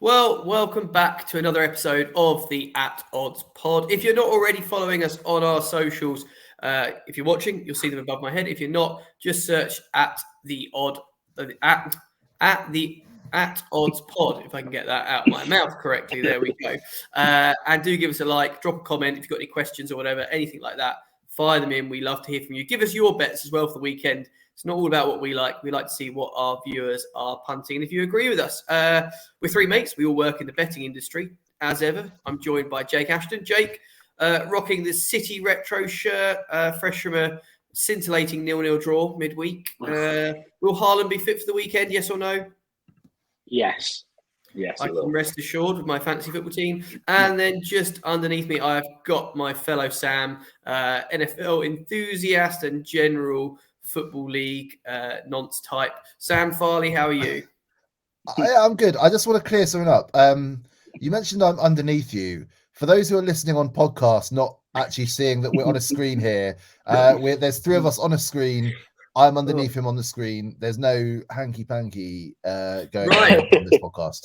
Well, welcome back to another episode of the At Odds Pod. If you're not already following us on our socials, if you're watching, you'll see them above my head. If you're not, just search at the Odds Pod. If I can get that out of my mouth correctly, there we go. And do give us a like, drop a comment if you've got any questions or whatever, anything like that. Fire them in. We love to hear from you. Give us your bets as well for the weekend. It's not all about what we like. We like to see what our viewers are punting. And if you agree with us, we're three mates. We all work in the betting industry. As ever, I'm joined by Jake Ashton. Jake, rocking the City retro shirt, fresh from a scintillating 0-0 draw midweek. Will Haaland be fit for the weekend? Yes or no? Yes. Yes, I can rest assured with my fantasy football team. And then just underneath me, I've got my fellow Sam, NFL enthusiast and general Football League nonce type. Sam Farley, how are you? I'm good. I just want to clear something up. You mentioned I'm underneath you. For those who are listening on podcast, not actually seeing that we're on a screen here, there's three of us on a screen. I'm underneath him on the screen. There's no hanky-panky going on this podcast.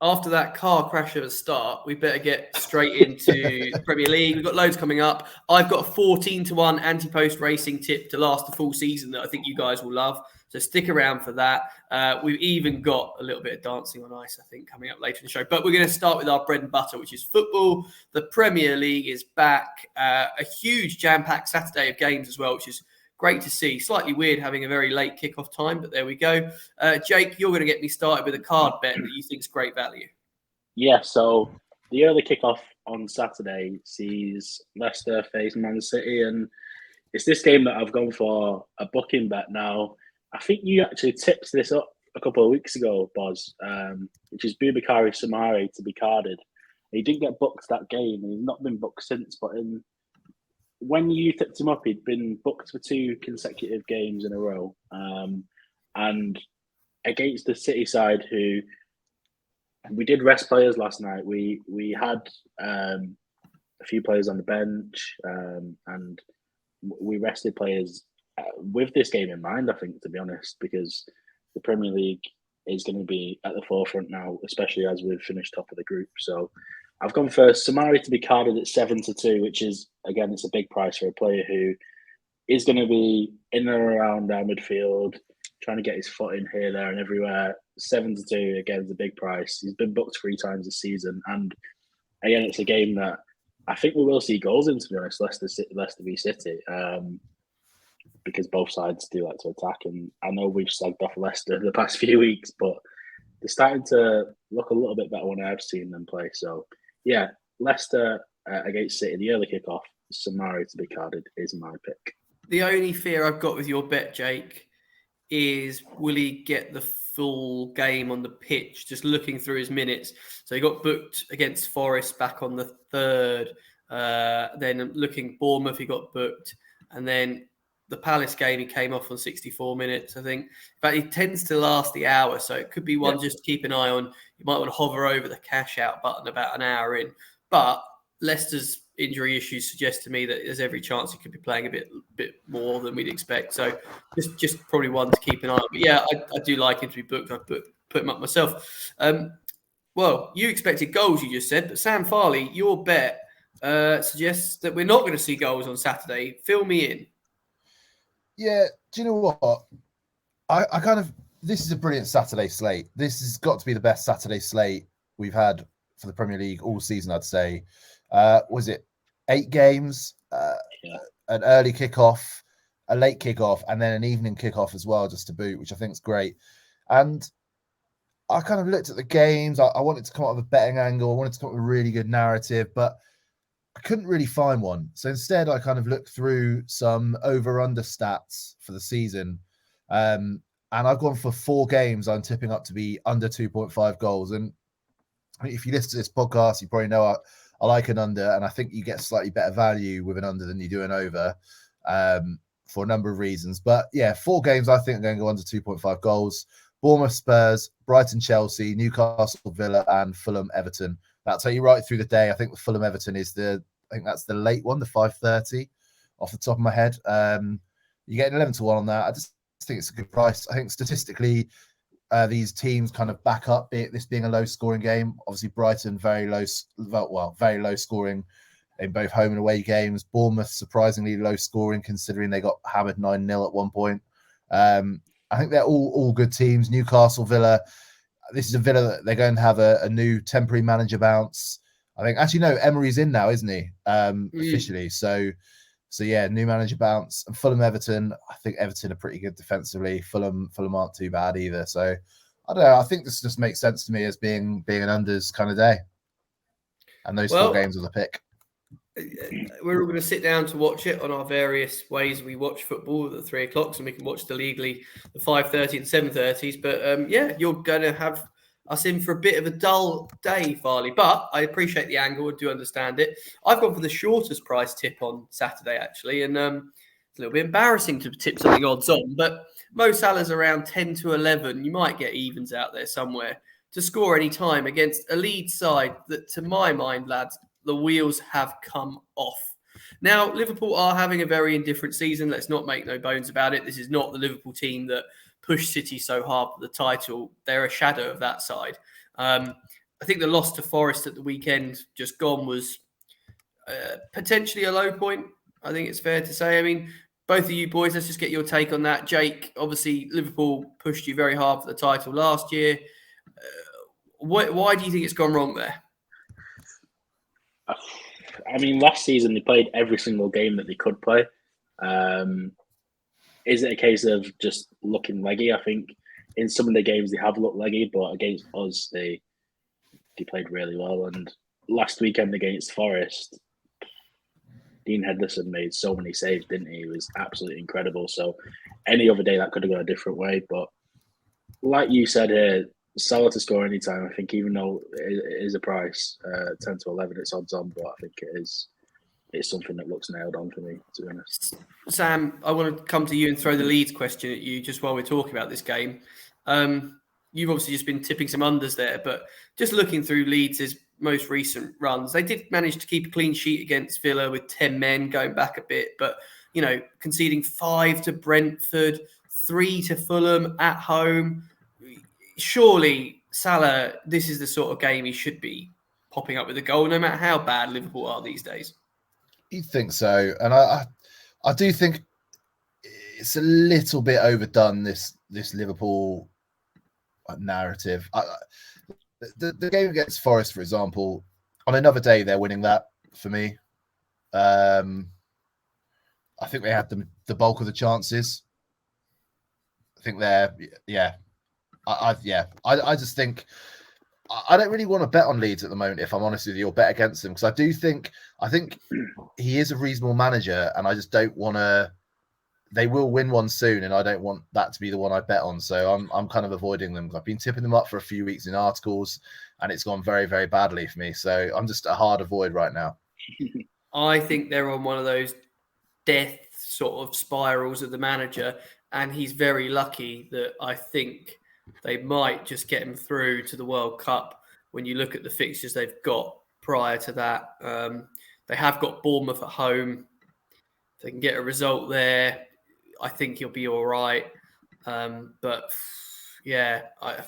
After that car crash at the start, we better get straight into the Premier League. We've got loads coming up. I've got a 14-1 anti-post racing tip to last the full season that I think you guys will love. So stick around for that. We've even got a little bit of dancing on ice, I think, coming up later in the show. But we're going to start with our bread and butter, which is football. The Premier League is back. A huge jam-packed Saturday of games as well, which is great to see. Slightly weird having a very late kickoff time, but there we go. Jake, you're going to get me started with a card bet that you think is great value. Yeah, so the early kickoff on Saturday sees Leicester face Man City, and it's this game that I've gone for a booking bet now. I think you actually tipped this up a couple of weeks ago, Boz, which is Boubakary Soumaré to be carded. He didn't get booked that game, and he's not been booked since, but when you tipped him up, he'd been booked for 2 consecutive games in a row. And against the City side, who we did rest players last night, we had a few players on the bench, and we rested players with this game in mind, I think, to be honest, because the Premier League is going to be at the forefront now, especially as we've finished top of the group. So I've gone for Soumaré to be carded at 7-2, which is, again, it's a big price for a player who is going to be in and around our midfield, trying to get his foot in here, there, and everywhere. 7-2, again, is a big price. He's been booked 3 times this season. And again, it's a game that I think we will see goals in, to be honest, Leicester v City, because both sides do like to attack. And I know we've slagged off Leicester the past few weeks, but they're starting to look a little bit better when I've seen them play. So, yeah, Leicester against City, the early kickoff, Soumaré to be carded is my pick. The only fear I've got with your bet, Jake, is will he get the full game on the pitch, just looking through his minutes. So he got booked against Forest back on the 3rd. Then looking Bournemouth, he got booked. And then the Palace game, he came off on 64 minutes, I think. But he tends to last the hour, so it could be one just to keep an eye on. You might want to hover over the cash out button about an hour in. But Leicester's injury issues suggest to me that there's every chance he could be playing a bit more than we'd expect. So just probably one to keep an eye on. But yeah, I do like him to be booked. I've put him up myself. Well, you expected goals, you just said, but Sam Farley, your bet suggests that we're not going to see goals on Saturday. Fill me in. Yeah, do you know what? I kind of, this is a brilliant Saturday slate. This has got to be the best Saturday slate we've had for the Premier League all season, I'd say. Was it 8 games, an early kickoff, a late kickoff, and then an evening kickoff as well, just to boot, which I think is great. And I kind of looked at the games. I wanted to come up with a betting angle. I wanted to come up with a really good narrative, but I couldn't really find one. So instead, I kind of looked through some over-under stats for the season. And I've gone for 4 games I'm tipping up to be under 2.5 goals. And if you listen to this podcast, you probably know I like an under, and I think you get slightly better value with an under than you do an over for a number of reasons. But yeah, 4 games I think are going to go under 2.5 goals. Bournemouth, Spurs, Brighton, Chelsea, Newcastle, Villa, and Fulham, Everton. That'll take you right through the day. I think the Fulham, Everton is I think that's the late one, the 5:30 off the top of my head. You get an 11-1 on that. I just think it's a good price. I think statistically, these teams kind of back up this being a low scoring game. Obviously, Brighton very low scoring in both home and away games. Bournemouth surprisingly low scoring considering they got hammered 9-0 at one point. I think they're all good teams. Newcastle, Villa. This is a Villa that they're going to have a new temporary manager bounce. I think actually no, Emery's in now, isn't he? Officially. So yeah, new manager bounce. And Fulham, Everton. I think Everton are pretty good defensively. Fulham aren't too bad either. So I don't know. I think this just makes sense to me as being an unders kind of day. And those 4 games was a pick. We're all going to sit down to watch it on our various ways we watch football at the 3 o'clocks, and we can watch the legally the 5:30 and 7:30s. But you're going to have us in for a bit of a dull day, Farley. But I appreciate the angle and do understand it. I've gone for the shortest price tip on Saturday, actually, and it's a little bit embarrassing to tip something odds on. But Mo Salah's around 10 to 11. You might get evens out there somewhere to score any time against a Leeds side that, to my mind, lads, the wheels have come off. Now, Liverpool are having a very indifferent season. Let's not make no bones about it. This is not the Liverpool team that pushed City so hard for the title. They're a shadow of that side. I think the loss to Forest at the weekend just gone was potentially a low point. I think it's fair to say. I mean, both of you boys, let's just get your take on that. Jake, obviously, Liverpool pushed you very hard for the title last year. Why do you think it's gone wrong there? I mean, last season they played every single game that they could play. Is it a case of just looking leggy? I think in some of the games they have looked leggy, but against us they played really well. And last weekend against Forest, Dean Henderson made so many saves, didn't he? He was absolutely incredible. So any other day that could have gone a different way. But like you said here, Salah to score any time. I think even though it is a price, 10 to 11, it's odds on, but I think it's something that looks nailed on for me, to be honest. Sam, I want to come to you and throw the Leeds question at you just while we're talking about this game. You've obviously just been tipping some unders there, but just looking through Leeds' most recent runs, they did manage to keep a clean sheet against Villa with 10 men going back a bit, but, conceding 5 to Brentford, 3 to Fulham at home. Surely, Salah, this is the sort of game he should be popping up with a goal, no matter how bad Liverpool are these days. You'd think so. And I do think it's a little bit overdone, this Liverpool narrative. The game against Forest, for example, on another day, they're winning that for me. I think they had the bulk of the chances. I think I just think I don't really want to bet on Leeds at the moment, if I'm honest with you, or bet against them, because I think he is a reasonable manager, and I just don't want to. They will win one soon, and I don't want that to be the one I bet on. So I'm kind of avoiding them. I've been tipping them up for a few weeks in articles, and it's gone very, very badly for me. So I'm just a hard avoid right now. I think they're on one of those death sort of spirals of the manager, and he's very lucky that I think they might just get him through to the World Cup. When you look at the fixtures they've got prior to that, they have got Bournemouth at home. If they can get a result there, I think he'll be all right. But yeah, I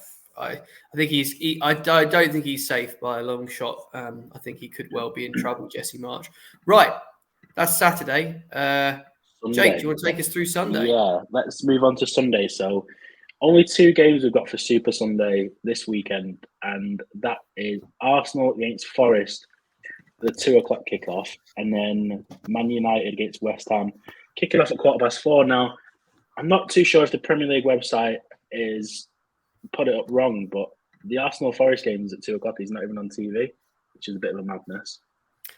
think I don't think he's safe by a long shot. I think he could well be in trouble, Jesse March. Right, that's Saturday. Jake, do you want to take us through Sunday? Yeah, let's move on to Sunday. So only 2 games we've got for Super Sunday this weekend, and that is Arsenal against Forest, the 2 o'clock kickoff, and then Man United against West Ham, kicking off at 4:15. Now, I'm not too sure if the Premier League website is put it up wrong, but the Arsenal Forest game is at 2 o'clock. He's not even on TV, which is a bit of a madness.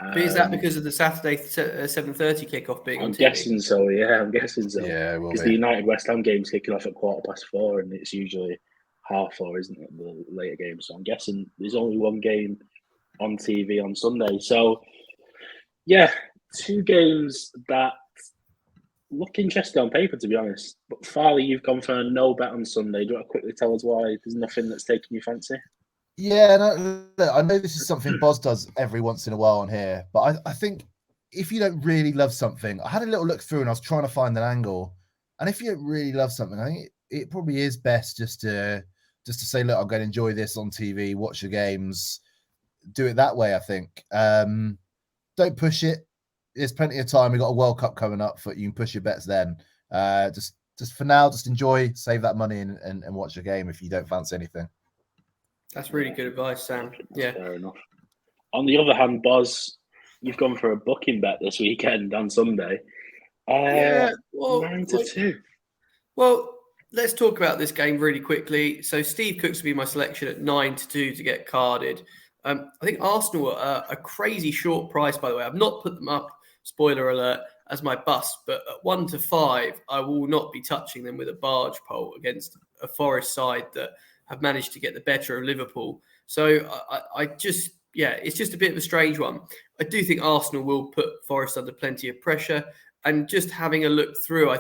But is that because of the Saturday 7:30 kickoff being on TV? I'm guessing so. Yeah, I'm guessing so. Yeah, because the United West Ham game's kicking off at 4:15, and it's usually 4:30, isn't it? The later game. So I'm guessing there's only one game on TV on Sunday. So yeah, 2 games that look interesting on paper, to be honest. But Farley, you've gone for a no bet on Sunday. Do you want to quickly tell us why there's nothing that's taking your fancy? Yeah, no, I know this is something Boz does every once in a while on here, but I think if you don't really love something, I had a little look through and I was trying to find an angle. And if you don't really love something, I think it probably is best just to just to say, look, I'm going to enjoy this on TV, watch the games, do it that way. I think don't push it. There's plenty of time. We've got a World Cup coming up, you can push your bets then. Just for now, just enjoy, save that money, and watch the game if you don't fancy anything. That's really good advice, Sam. Yeah, fair enough. On the other hand, Boz, you've gone for a booking bet this weekend on Sunday. yeah. Well, 9-2. Well, let's talk about this game really quickly. So Steve Cooks will be my selection at 9-2 to get carded. I think Arsenal are a crazy short price, by the way. I've not put them up, spoiler alert, as my bust, but at 1-5, I will not be touching them with a barge pole against a Forest side that have managed to get the better of Liverpool. So I just, it's just a bit of a strange one. I do think Arsenal will put Forest under plenty of pressure. And just having a look through,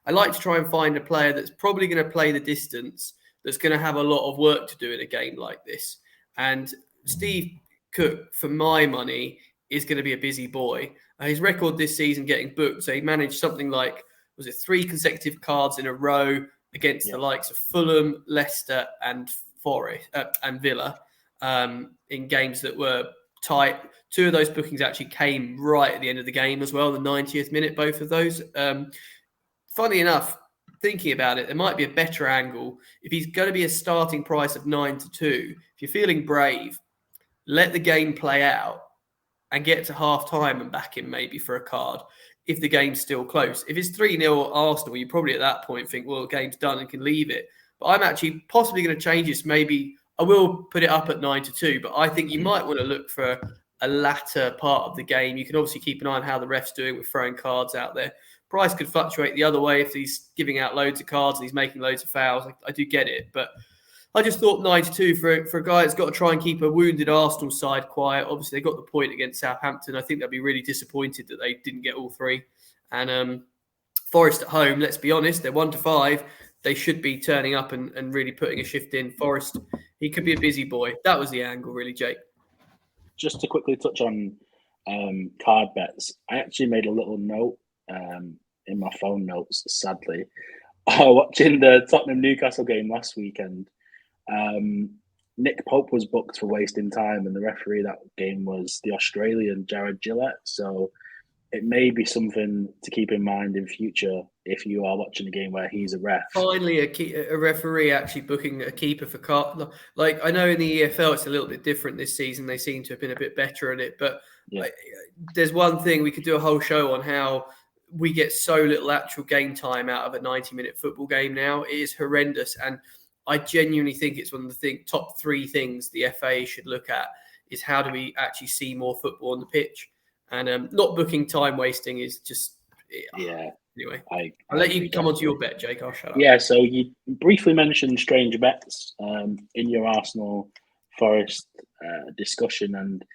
I like to try and find a player that's probably going to play the distance, that's going to have a lot of work to do in a game like this. And Steve Cook, for my money, is going to be a busy boy. His record this season getting booked, so he managed something like, 3 consecutive cards in a row against the likes of Fulham, Leicester and Forest and Villa in games that were tight. 2 of those bookings actually came right at the end of the game as well, the 90th minute, both of those. Funny enough, thinking about it, there might be a better angle. If he's going to be a starting price of 9-2, if you're feeling brave, let the game play out and get to half time and back him maybe for a card if the game's still close. If it's 3-0 Arsenal, you probably at that point think, well, the game's done and can leave it. But I'm actually possibly going to change this. Maybe I will put it up at 9-2, but I think you might want to look for a latter part of the game. You can obviously keep an eye on how the ref's doing with throwing cards out there. Price could fluctuate the other way if he's giving out loads of cards and he's making loads of fouls. I do get it, but I just thought 9-2 for a guy that's got to try and keep a wounded Arsenal side quiet. Obviously, they got the point against Southampton. I think they'll be really disappointed that they didn't get all 3. And Forest at home, let's be honest, they're 1-5. They should be turning up and really putting a shift in. Forest, he could be a busy boy. That was the angle, really, Jake. Just to quickly touch on card bets, I actually made a little note in my phone notes, sadly, watching the Tottenham-Newcastle game last weekend. Nick Pope was booked for wasting time, and the referee that game was the Australian Jared Gillett. So it may be something to keep in mind in future if you are watching a game where he's a ref. Finally, a referee actually booking a keeper for card. Like, I know in the EFL it's a little bit different this season. They seem to have been a bit better at it. But there's one thing, we could do a whole show on how we get so little actual game time out of a 90-minute football game now. It is horrendous. And I genuinely think it's one of the top 3 things the FA should look at is how do we actually see more football on the pitch. And not booking time wasting is just... Anyway, I'll let you come on to your bet, Jake. I'll shut up. Yeah, so you briefly mentioned strange bets in your Arsenal Forest discussion, and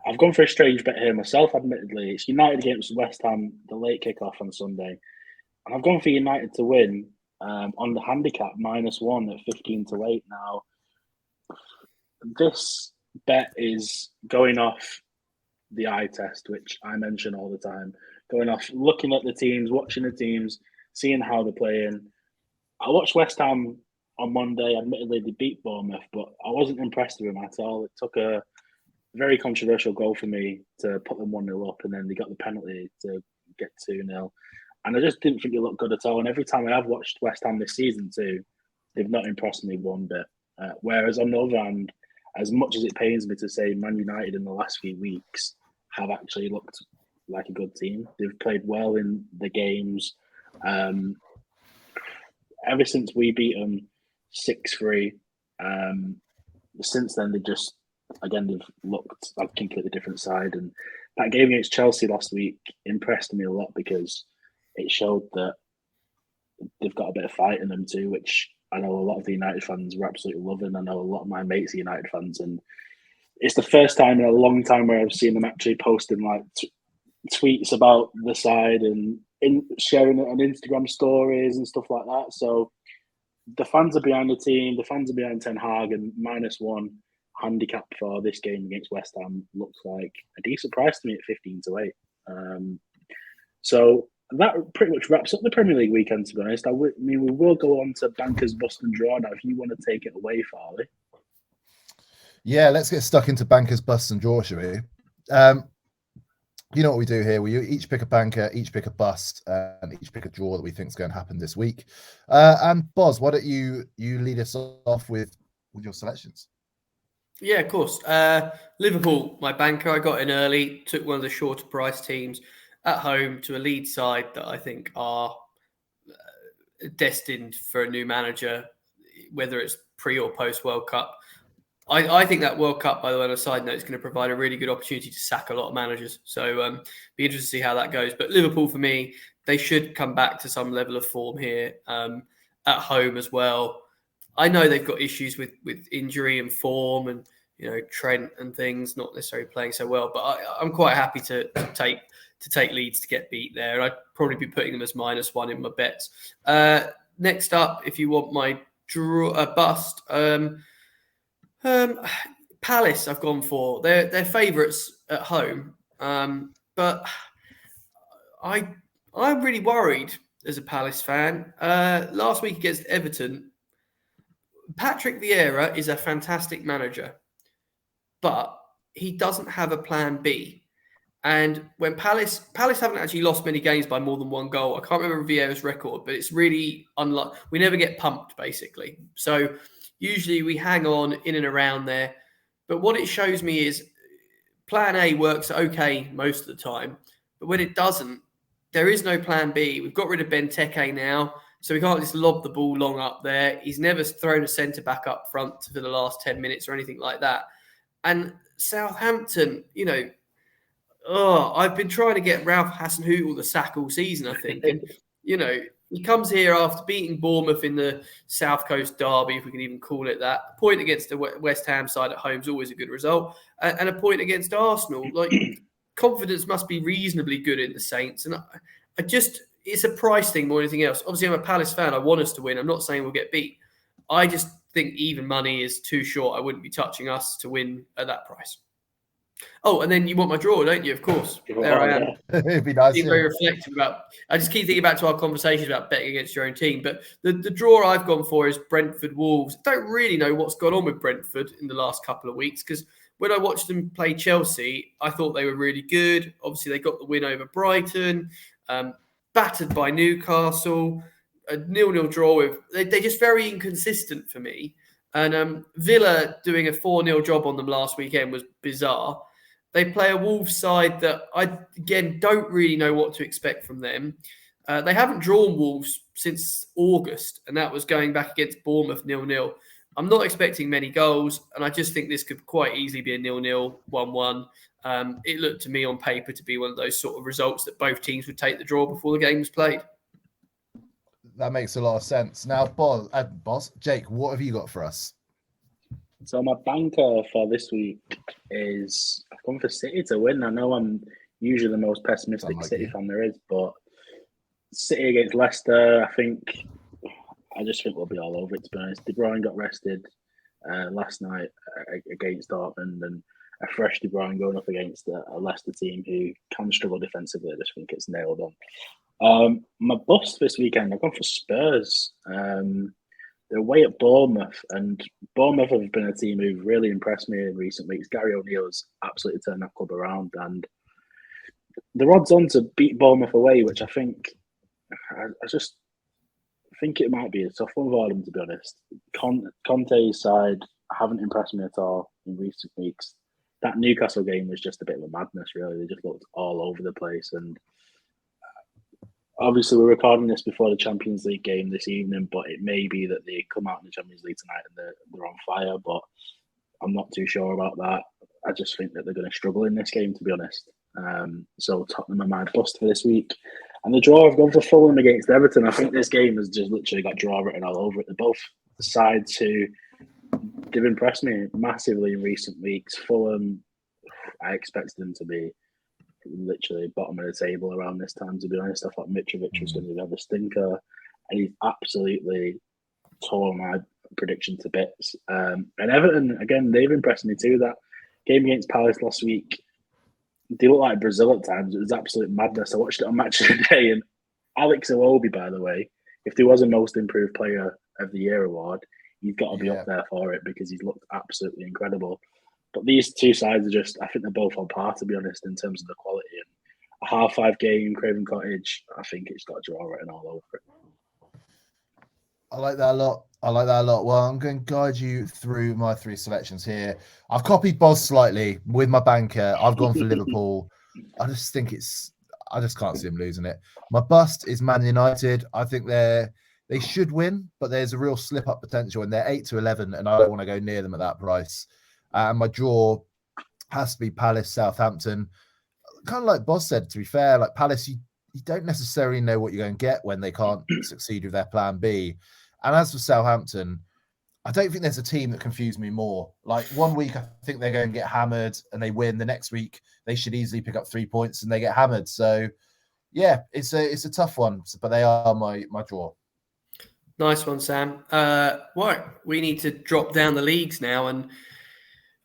I've gone for a strange bet here myself, admittedly. It's United against West Ham, the late kickoff on Sunday. And I've gone for United to win on the handicap -1 at 15-8. Now, this bet is going off the eye test, which I mention all the time. Going off, looking at the teams, watching the teams, seeing how they're playing. I watched West Ham on Monday. Admittedly, they beat Bournemouth, but I wasn't impressed with them at all. It took a very controversial goal for me to put them 1-0 up, and then they got the penalty to get 2-0. And I just didn't think it looked good at all. And every time I have watched West Ham this season too, they've not impressed me one bit. Whereas on the other hand, as much as it pains me to say Man United in the last few weeks have actually looked like a good team. They've played well in the games. Ever since we beat them 6-3, since then they've looked like a completely different side. And that game against Chelsea last week impressed me a lot because it showed that they've got a bit of fight in them too, which I know a lot of the United fans were absolutely loving. I know a lot of my mates are United fans, and it's the first time in a long time where I've seen them actually posting like tweets about the side and sharing it on Instagram stories and stuff like that. So the fans are behind the team, the fans are behind Ten Hag, and -1 handicap for this game against West Ham looks like a decent price to me at 15-8. So that pretty much wraps up the Premier League weekend, to be honest. We will go on to Bankers Bust and Draw now if you want to take it away, Farley. Yeah, let's get stuck into Bankers Bust and Draw, shall we? You know what we do here. We each pick a banker, each pick a bust, and each pick a draw that we think is going to happen this week. And Boz, why don't you lead us off with your selections? Yeah, of course. Liverpool, my banker, I got in early, took one of the shorter price teams at home to a lead side that I think are destined for a new manager, whether it's pre or post World Cup. I think that World Cup, by the way, on a side note, is going to provide a really good opportunity to sack a lot of managers. So be interested to see how that goes. But Liverpool, for me, they should come back to some level of form here at home as well. I know they've got issues with injury and form and, Trent and things not necessarily playing so well. But I'm quite happy to take Leeds to get beat there. And I'd probably be putting them as -1 in my bets. Next up, if you want my bust, Palace I've gone for. They're favourites at home. But I'm really worried as a Palace fan. Last week against Everton, Patrick Vieira is a fantastic manager, but he doesn't have a plan B. And when Palace haven't actually lost many games by more than one goal. I can't remember Vieira's record, but it's really unlucky. We never get pumped, basically. So usually we hang on in and around there. But what it shows me is plan A works okay most of the time. But when it doesn't, there is no plan B. We've got rid of Benteke now, so we can't just lob the ball long up there. He's never thrown a centre-back up front for the last 10 minutes or anything like that. And Southampton, I've been trying to get Ralph Hasenhüttl the sack all season, I think. And, he comes here after beating Bournemouth in the South Coast Derby, if we can even call it that. A point against the West Ham side at home is always a good result. And a point against Arsenal. Confidence must be reasonably good in the Saints. And it's a price thing more than anything else. Obviously, I'm a Palace fan. I want us to win. I'm not saying we'll get beat. I just think even money is too short. I wouldn't be touching us to win at that price. Oh, and then you want my draw, don't you? Of course. There I am. It'd be nice. Being very reflective about. I just keep thinking back to our conversations about betting against your own team. But the draw I've gone for is Brentford Wolves. I don't really know what's gone on with Brentford in the last couple of weeks because when I watched them play Chelsea, I thought they were really good. Obviously, they got the win over Brighton, battered by Newcastle, a 0-0 draw with. They're just very inconsistent for me. And Villa doing a 4-0 job on them last weekend was bizarre. They play a Wolves side that I, again, don't really know what to expect from them. They haven't drawn Wolves since August, and that was going back against Bournemouth 0-0. I'm not expecting many goals, and I just think this could quite easily be a 0-0, 1-1. It looked to me on paper to be one of those sort of results that both teams would take the draw before the game was played. That makes a lot of sense. Now, Boz, Jake, what have you got for us? So my banker for this week is I've gone for City to win. I know I'm usually the most pessimistic City fan there is, but City against Leicester, I just think we'll be all over it, to be honest. De Bruyne got rested last night against Dortmund, and a fresh De Bruyne going up against a Leicester team who can struggle defensively. I just think it's nailed on. My bust this weekend, I've gone for Spurs. They're away at Bournemouth, and Bournemouth have been a team who've really impressed me in recent weeks. Gary O'Neill has absolutely turned that club around, and they're odds on to beat Bournemouth away, which I just think it might be a tough one for them, to be honest. Conte's side haven't impressed me at all in recent weeks. That Newcastle game was just a bit of a madness, really. They just looked all over the place, and obviously, we're recording this before the Champions League game this evening, but it may be that they come out in the Champions League tonight and they're on fire, but I'm not too sure about that. I just think that they're going to struggle in this game, to be honest. So Tottenham are my bust for this week. And the draw, I've gone for Fulham against Everton. I think this game has just literally got draw written all over it. They're both sides who they've impressed me massively in recent weeks. Fulham, I expected them to be literally bottom of the table around this time, to be honest. I thought Mitrovic was going to have a stinker, and he's absolutely tore my prediction to bits. And Everton, again, they've impressed me too. That game against Palace last week, they look like Brazil at times. It was absolute madness. I watched it on Match of the Day, and Alex Iwobi, by the way, if there was a Most Improved Player of the Year award, he's got to be up there for it because he's looked absolutely incredible. But these two sides are just, I think they're both on par, to be honest, in terms of the quality. And a 5.5 game, Craven Cottage, I think it's got a draw written all over it. I like that a lot. Well, I'm going to guide you through my 3 selections here. I've copied Boz slightly with my banker. I've gone for Liverpool. I just can't see them losing it. My bust is Man United. I think they should win, but there's a real slip up potential, and they're 8-11, and I don't want to go near them at that price. And my draw has to be Palace Southampton. Kind of like Boz said, to be fair, like Palace, you don't necessarily know what you're going to get when they can't succeed with their plan B. And as for Southampton, I don't think there's a team that confused me more. Like one week, I think they're going to get hammered and they win. The next week, they should easily pick up 3 points and they get hammered. So, yeah, it's a tough one, but they are my draw. Nice one, Sam. Right, we need to drop down the leagues now, and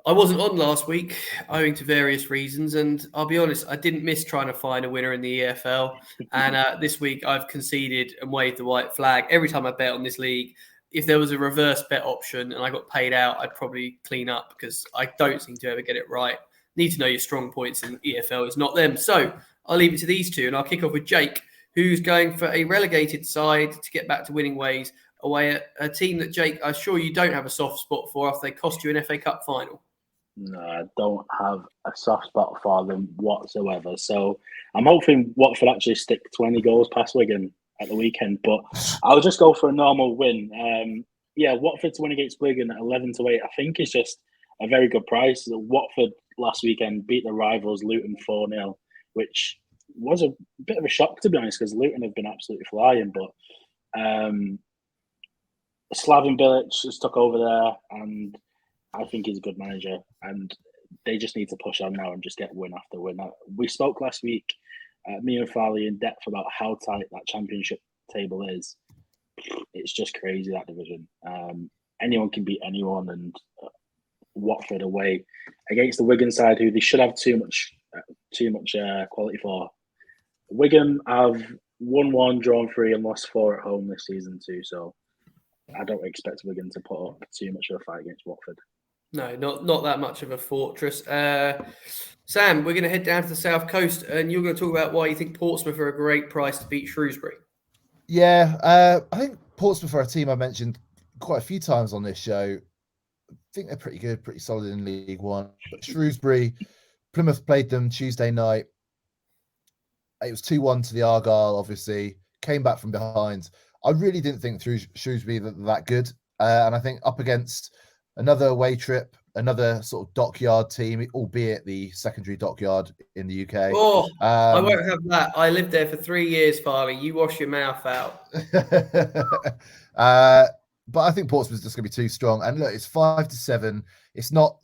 I wasn't on last week owing to various reasons, and I'll be honest, I didn't miss trying to find a winner in the EFL. And this week, I've conceded and waved the white flag every time I bet on this league. If there was a reverse bet option and I got paid out, I'd probably clean up because I don't seem to ever get it right. Need to know your strong points in EFL. It's not them. So I'll leave it to these two, and I'll kick off with Jake, who's going for a relegated side to get back to winning ways away at a team that, Jake, I'm sure you don't have a soft spot for after they cost you an FA Cup final. No, I don't have a soft spot for them whatsoever. So I'm hoping Watford actually stick 20 goals past Wigan at the weekend, but I'll just go for a normal win. Watford to win against Wigan at 11-8, I think is just a very good price. Watford last weekend beat the rivals Luton 4-0, which was a bit of a shock, to be honest, because Luton have been absolutely flying. But Slaven Bilic just took over there, and I think he's a good manager, and they just need to push on now and just get win after win. We spoke last week, me and Farley, in depth about how tight that championship table is. It's just crazy, that division. Anyone can beat anyone, and Watford away against the Wigan side, who they should have too much quality for. Wigan have won 1, drawn 3, and lost 4 at home this season too. So I don't expect Wigan to put up too much of a fight against Watford. No, not that much of a fortress. Sam, we're going to head down to the South Coast, and you're going to talk about why you think Portsmouth are a great price to beat Shrewsbury. Yeah, I think Portsmouth are a team I mentioned quite a few times on this show. I think they're pretty good, pretty solid in League One. But Shrewsbury, Plymouth played them Tuesday night. It was 2-1 to the Argyle, obviously. Came back from behind. I really didn't think Shrewsbury that good. And I think up against another away trip, another sort of dockyard team, albeit the secondary dockyard in the UK. Oh, I won't have that. I lived there for 3 years, Farley. You wash your mouth out. But I think Portsmouth's just going to be too strong. And look, it's 5-7. It's not,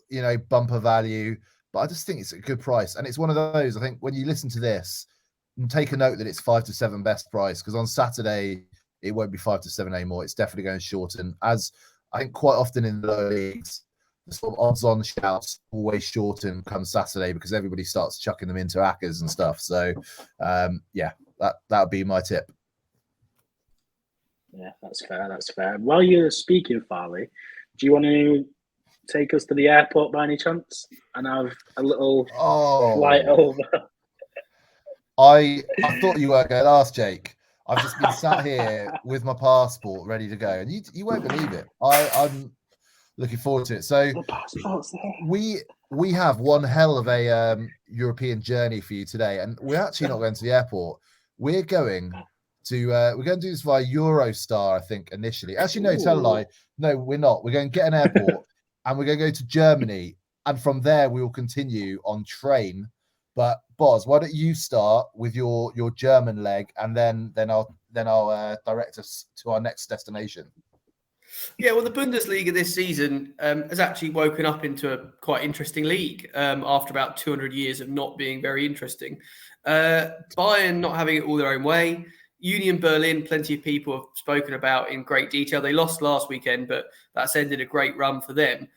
bumper value, but I just think it's a good price. And it's one of those, I think, when you listen to this, take a note that it's 5-7 best price, because on Saturday, it won't be 5-7 anymore. It's definitely going to shorten, as I think quite often in the lower leagues, the sort of odds-on shouts always shorten come Saturday because everybody starts chucking them into Ackers and stuff. So, that would be my tip. Yeah, that's fair. While you're speaking, Farley, do you want to take us to the airport by any chance and have a little flight over? I thought you weren't going to ask, Jake. I've just been sat here with my passport ready to go, and you won't believe it. I'm looking forward to it. So we have one hell of a European journey for you today, and we're actually not going to the airport. We're going to do this via Eurostar, I think, initially. Actually, no, tell a lie. No, we're not. We're going to get an airport, and we're going to go to Germany, and from there we will continue on train. But Boz, why don't you start with your German leg, and then I'll direct us to our next destination. Yeah, well, the Bundesliga this season has actually woken up into a quite interesting league after about 200 years of not being very interesting. Bayern not having it all their own way. Union Berlin, plenty of people have spoken about in great detail. They lost last weekend, but that's ended a great run for them.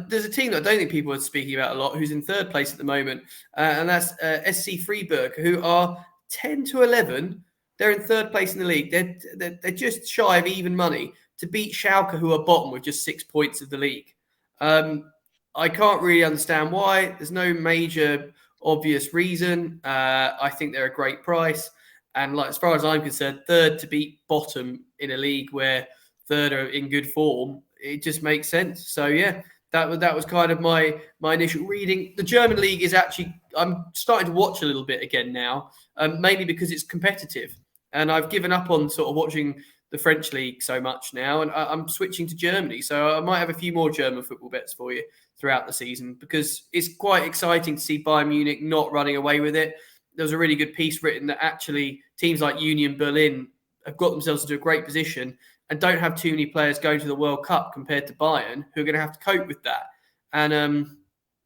There's a team that I don't think people are speaking about a lot, who's in third place at the moment, and that's SC Freiburg, who are 10 to 11, they're in third place in the league. They're just shy of even money to beat Schalke, who are bottom with just 6 points of the league. I can't really understand why. There's no major obvious reason. I think they're a great price. And like as far as I'm concerned, third to beat bottom in a league where third are in good form, it just makes sense. So yeah, that was kind of my initial reading. The German league is actually, I'm starting to watch a little bit again now, mainly because it's competitive. And I've given up on sort of watching the French league so much now, and I'm switching to Germany. So I might have a few more German football bets for you throughout the season, because it's quite exciting to see Bayern Munich not running away with it. There was a really good piece written that actually teams like Union Berlin have got themselves into a great position and don't have too many players going to the World Cup compared to Bayern, who are going to have to cope with that. And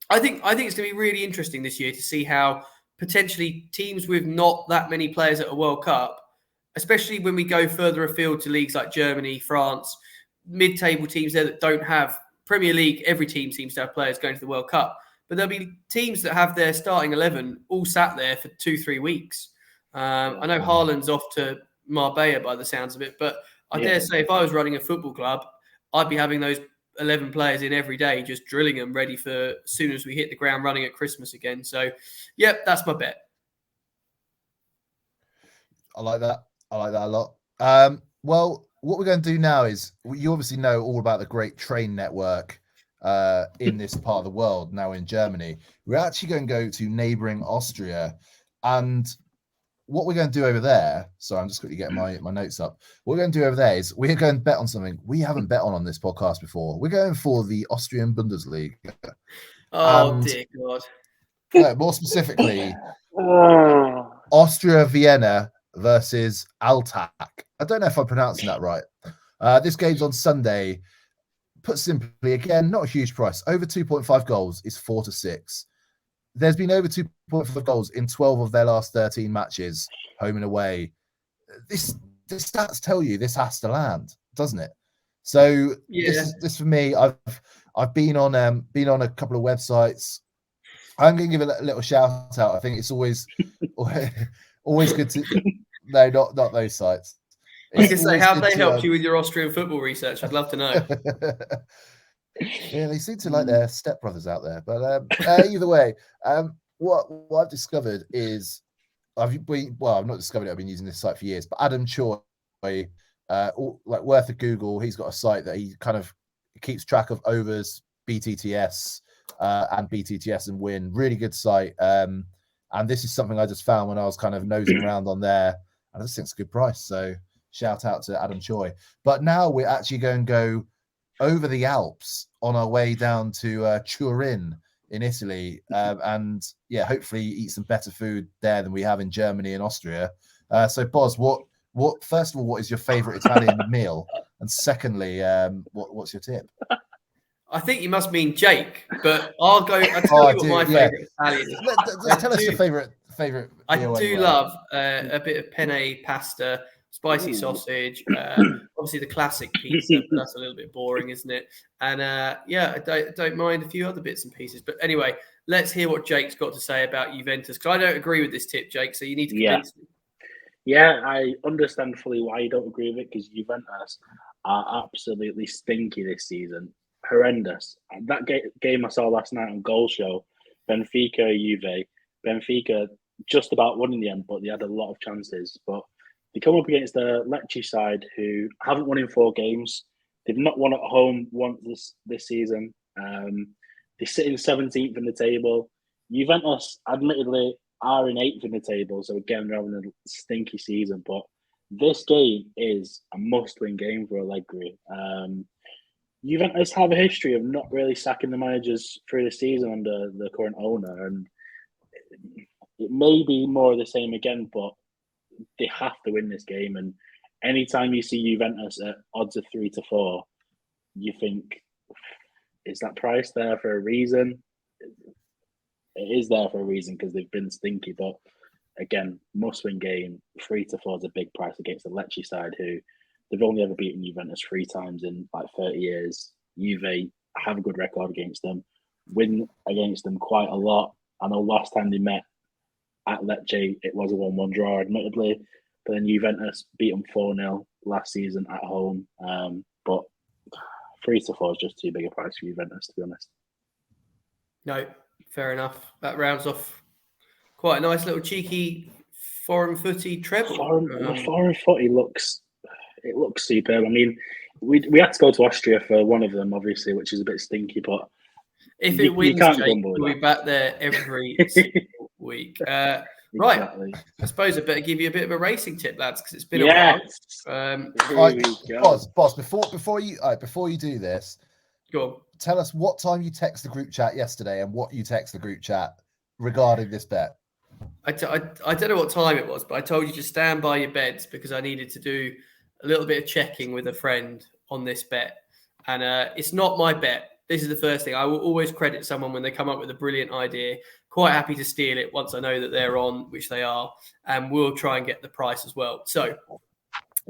I think it's going to be really interesting this year to see how potentially teams with not that many players at a World Cup, especially when we go further afield to leagues like Germany, France, mid-table teams there that don't have Premier League, every team seems to have players going to the World Cup. But there'll be teams that have their starting 11 all sat there for 2-3 weeks. I know Haaland's off to Marbella by the sounds of it, but I dare say if I was running a football club, I'd be having those 11 players in every day, just drilling them ready for as soon as we hit the ground running at Christmas again. So, yep, that's my bet. I like that. I like that a lot. Well, what we're going to do now is, you obviously know all about the great train network in this part of the world, now in Germany. We're actually going to go to neighboring Austria. And what we're going to do over there, so I'm just quickly getting my notes up. What we're going to do over there is we're going to bet on something we haven't bet on this podcast before. We're going for the Austrian Bundesliga. Oh, dear God. No, more specifically, Austria Vienna versus Altak. I don't know if I'm pronouncing that right. This game's on Sunday. Put simply, again, not a huge price. Over 2.5 goals is 4-6. There's been over 2.5 goals in 12 of their last 13 matches, home and away. This stats tell you this has to land, doesn't it? So this for me. I've been on a couple of websites. I'm going to give a little shout out. I think it's always good to no, not those sites. I was going to say, how have they helped you with your Austrian football research? I'd love to know. Yeah, they seem to like their stepbrothers out there. But either way, what I've discovered is I've not discovered it. I've been using this site for years. But Adam Choi, like worth a Google. He's got a site that he kind of keeps track of overs, BTTS, and BTTS and win. Really good site. And this is something I just found when I was kind of nosing around on there. And I just think it's a good price. So shout out to Adam Choi. But now we're actually going to go over the Alps on our way down to Turin in Italy, and hopefully eat some better food there than we have in Germany and Austria. So, Boz, what? First of all, what is your favourite Italian meal? And secondly, what's your tip? I think you must mean Jake, but I'll tell you what my favourite Italian is. Just tell us your favourite. I do love a bit of penne pasta, spicy sausage, obviously the classic pizza, but that's a little bit boring, isn't it? And I don't mind a few other bits and pieces. But anyway, let's hear what Jake's got to say about Juventus, because I don't agree with this tip, Jake, so you need to convince me. Yeah, I understand fully why you don't agree with it, because Juventus are absolutely stinky this season. Horrendous. That game I saw last night on Goal Show, Benfica, Juve. Benfica just about won in the end, but they had a lot of chances. But they come up against the Lecce side, who haven't won in 4 games. They've not won at home once this season. They sit in 17th in the table. Juventus, admittedly, are in 8th in the table, so again, they're having a stinky season. But this game is a must-win game for Allegri. Juventus have a history of not really sacking the managers through the season under the current owner, and it may be more of the same again, but they have to win this game. And anytime you see Juventus at odds of 3-4, you think, is that price there for a reason? It is there for a reason, because they've been stinky. But again, must-win game. 3-4 is a big price against the Lecce side, who they've only ever beaten Juventus 3 times in like 30 years. Juve have a good record against them, win against them quite a lot. I know last time they met, at Lecce, it was a 1-1 draw, admittedly. But then Juventus beat them 4-0 last season at home. But 3-4 is just too big a price for Juventus, to be honest. No, fair enough. That rounds off quite a nice little cheeky foreign footy treble. The foreign footy looks superb. I mean, we had to go to Austria for one of them, obviously, which is a bit stinky, but if it wins, can't Jake, grumble with we'll that. be back there every single week. Right, I suppose I better give you a bit of a racing tip, lads, because it's been a while. Boss, before you do this, go on. Tell us what time you text the group chat yesterday and what you text the group chat regarding this bet. I don't know what time it was, but I told you to stand by your beds because I needed to do a little bit of checking with a friend on this bet. And it's not my bet. This is the first thing. I will always credit someone when they come up with a brilliant idea. Quite happy to steal it once I know that they're on, which they are. And we'll try and get the price as well. So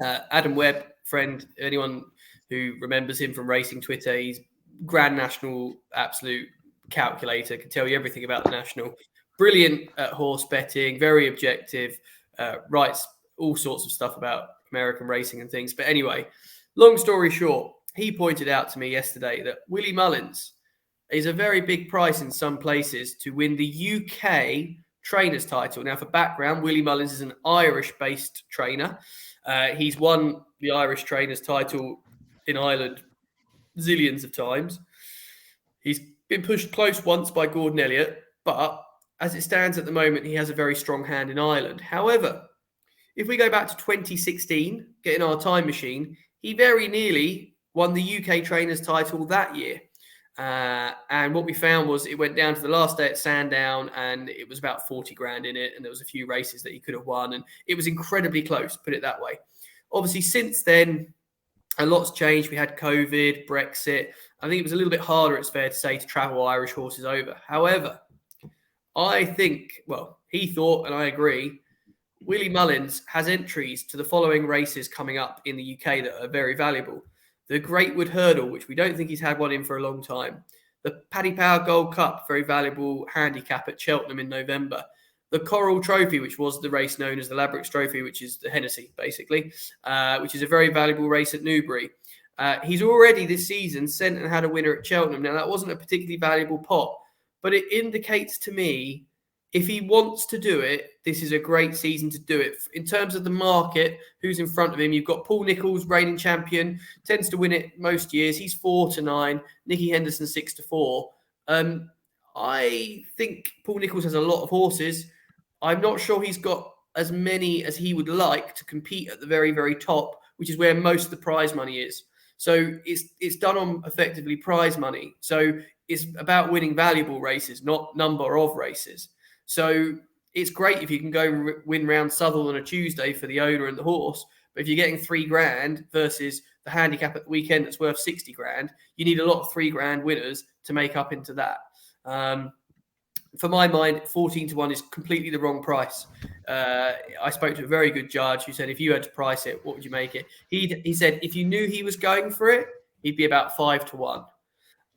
Adam Webb, friend, anyone who remembers him from racing Twitter, he's Grand National absolute calculator, can tell you everything about the National. Brilliant at horse betting, very objective, writes all sorts of stuff about American racing and things. But anyway, long story short, he pointed out to me yesterday that Willie Mullins is a very big price in some places to win the UK trainers title. Now, for background, Willie Mullins is an Irish-based trainer. He's won the Irish trainers title in Ireland zillions of times. He's been pushed close once by Gordon Elliott, but as it stands at the moment, he has a very strong hand in Ireland. However, if we go back to 2016, getting our time machine, he very nearly won the UK trainers title that year. And what we found was it went down to the last day at Sandown and it was about 40 grand in it. And there was a few races that he could have won. And it was incredibly close, put it that way. Obviously, since then, a lot's changed. We had COVID, Brexit. I think it was a little bit harder, it's fair to say, to travel Irish horses over. However, I think, well, he thought, and I agree, Willie Mullins has entries to the following races coming up in the UK that are very valuable. The Great Wood Hurdle, which we don't think he's had one in for a long time. The Paddy Power Gold Cup, very valuable handicap at Cheltenham in November. The Coral Trophy, which was the race known as the Ladbrokes Trophy, which is the Hennessy, basically, which is a very valuable race at Newbury. He's already this season sent and had a winner at Cheltenham. Now, that wasn't a particularly valuable pot, but it indicates to me if he wants to do it, this is a great season to do it. In terms of the market, who's in front of him, you've got Paul Nicholls, reigning champion, tends to win it most years. He's 4-9. Nicky Henderson 6-4. I think Paul Nicholls has a lot of horses. I'm not sure he's got as many as he would like to compete at the very, very top, which is where most of the prize money is. So it's done on effectively prize money. So it's about winning valuable races, not number of races. So it's great if you can go win round Southall on a Tuesday for the owner and the horse. But if you're getting 3 grand versus the handicap at the weekend that's worth 60 grand, you need a lot of 3 grand winners to make up into that. For my mind, 14-1 is completely the wrong price. I spoke to a very good judge who said, if you had to price it, what would you make it? He said, if you knew he was going for it, he'd be about 5-1.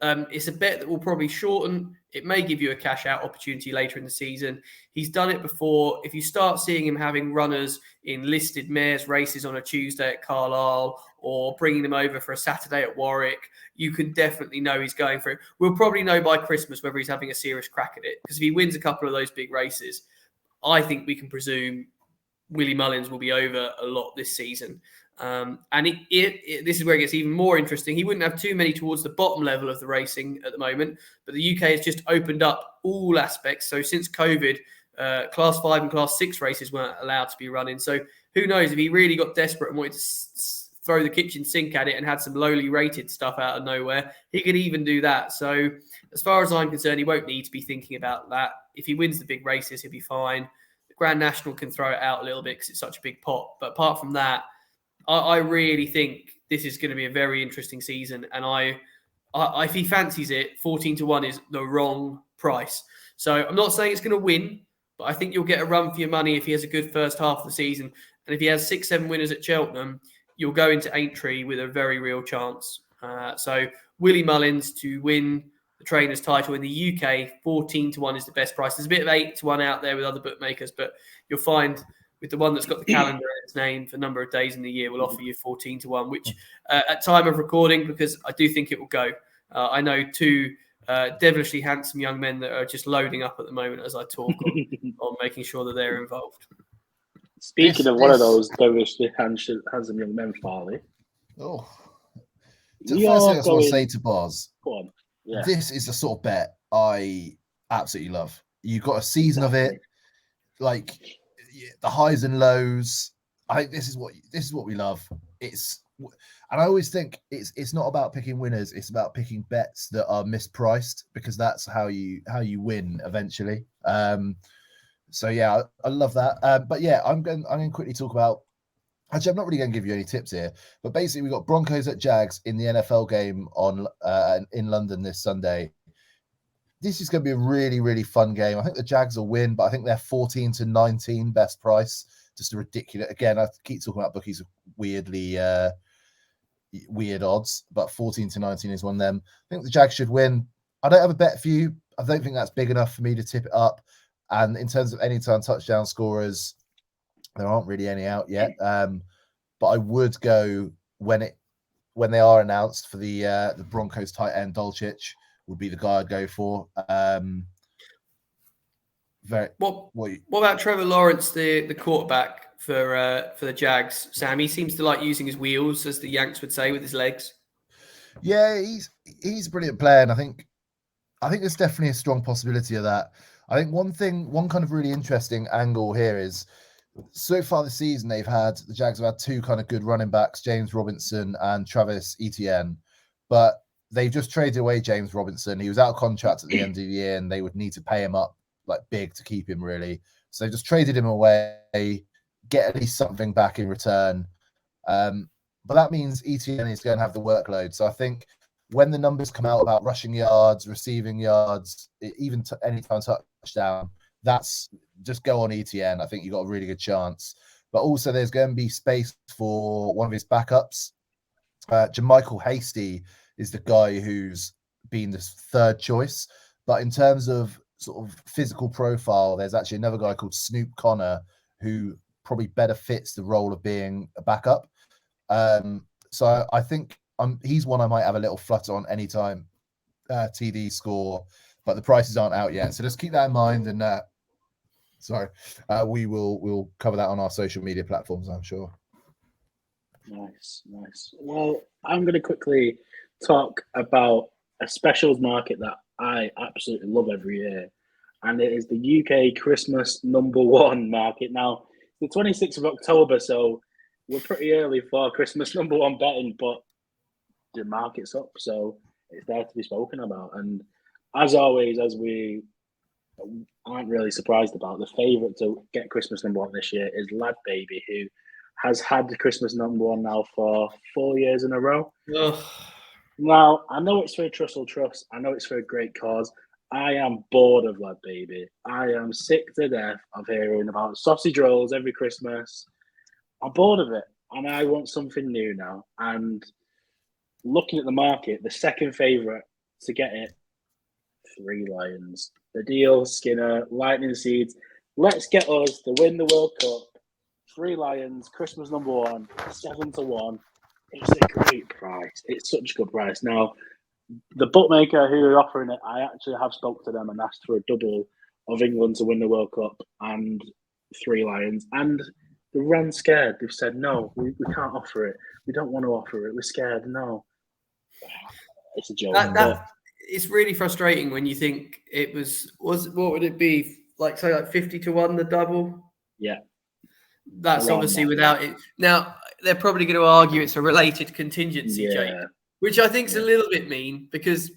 It's a bet that will probably shorten. It may give you a cash out opportunity later in the season. He's done it before. If you start seeing him having runners in listed mares races on a Tuesday at Carlisle or bringing them over for a Saturday at Warwick, you can definitely know he's going for it. We'll probably know by Christmas whether he's having a serious crack at it, because if he wins a couple of those big races, I think we can presume Willie Mullins will be over a lot this season. And this is where it gets even more interesting. He wouldn't have too many towards the bottom level of the racing at the moment, but the UK has just opened up all aspects. So since COVID, Class 5 and Class 6 races weren't allowed to be running. So who knows, if he really got desperate and wanted to throw the kitchen sink at it and had some lowly rated stuff out of nowhere, he could even do that. So as far as I'm concerned, he won't need to be thinking about that. If he wins the big races, he'll be fine. The Grand National can throw it out a little bit because it's such a big pot. But apart from that, I really think this is going to be a very interesting season. And I if he fancies it, 14-1 is the wrong price. So I'm not saying it's going to win, but I think you'll get a run for your money if he has a good first half of the season. And if he has 6-7 winners at Cheltenham, you'll go into Aintree with a very real chance. So Willie Mullins to win the trainers title in the UK, 14-1 is the best price. There's a bit of 8-1 out there with other bookmakers, but you'll find with the one that's got the calendar in its name for a number of days in the year will offer you 14-1, which at time of recording, because I do think it will go. I know two devilishly handsome young men that are just loading up at the moment as I talk on making sure that they're involved. Speaking of one of those devilishly handsome young men, Farley. Oh. The first thing I just want to say to Boz, go on. Yeah. This is the sort of bet I absolutely love. You've got a season of it, like the highs and lows. I think this is what we love. And I always think it's not about picking winners. It's about picking bets that are mispriced, because that's how you win eventually. So yeah, I love that. But yeah, I'm going to quickly talk about. Actually, I'm not really going to give you any tips here, but basically we've got Broncos at Jags in the NFL game in London this Sunday. This is going to be a really, really fun game. I think the Jags will win, but I think they're 14-19 best price. Just a ridiculous. Again, I keep talking about bookies weirdly weird odds, but 14-19 is one of them. I think the Jags should win. I don't have a bet for you. I don't think that's big enough for me to tip it up. And in terms of anytime touchdown scorers, there aren't really any out yet, but I would go when they are announced for the Broncos tight end. Dolchich would be the guy I'd go for. What about Trevor Lawrence, the quarterback for the Jags? Sam, he seems to like using his wheels, as the Yanks would say, with his legs. Yeah, he's a brilliant player, and I think there's definitely a strong possibility of that. I think one kind of really interesting angle here is, so far this season, the Jags have had two kind of good running backs, James Robinson and Travis Etienne, but they've just traded away James Robinson. He was out of contract at the end of the year, and they would need to pay him up like big to keep him, really. So they just traded him away, get at least something back in return. But that means Etienne is going to have the workload. So I think when the numbers come out about rushing yards, receiving yards, even anytime touchdown, that's just go on Etienne. I think you've got a really good chance. But also there's going to be space for one of his backups. Jermichael Hasty is the guy who's been the third choice. But in terms of sort of physical profile, there's actually another guy called Snoop Connor who probably better fits the role of being a backup. So I think he's one I might have a little flutter on anytime TD score, but the prices aren't out yet. So just keep that in mind. And we'll cover that on our social media platforms, I'm sure. Nice. Well, I'm going to quickly talk about a specials market that I absolutely love every year, and it is the UK Christmas #1 market. Now, the 26th of October, so we're pretty early for Christmas #1 betting, but the market's up, so it's there to be spoken about. And as always, as we aren't really surprised about, the favourite to get Christmas #1 this year is Lad Baby, who has had the Christmas #1 now for 4 years in a row. Ugh. Now, I know it's for a Trussell Trust. I know it's for a great cause. I am bored of Lad Baby. I am sick to death of hearing about sausage rolls every Christmas. I'm bored of it, and I want something new now. And looking at the market, the second favourite to get it, 3 Lions. The deal, Skinner, Lightning Seeds. Let's get us to win the World Cup. 3 Lions, Christmas #1, 7-1. It's a great price. It's such a good price. Now, the bookmaker who are offering it, I actually have spoke to them and asked for a double of England to win the World Cup and 3 Lions. And they ran scared. They've said, no, we can't offer it. We don't want to offer it. We're scared. No. It's a joke. It's really frustrating when you think it was what would it be? Like 50-1, the double? Yeah. That's obviously without it. Now, they're probably going to argue it's a related contingency, Jake, which I think is a little bit mean, because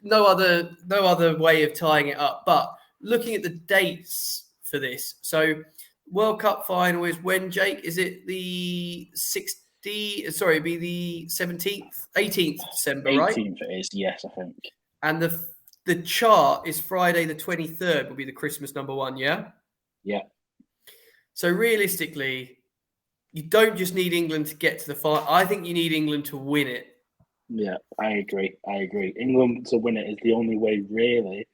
no other way of tying it up. But looking at the dates for this, so World Cup final is when, Jake? Is it the 60? Sorry, it'd be the 17th, 18th December, 18th right? 18th it is, yes, I think. And the chart is Friday the 23rd will be the Christmas #1, yeah? Yeah. So realistically, you don't just need England to get to the final. I think you need England to win it Yeah, I agree. England to win it is the only way, really,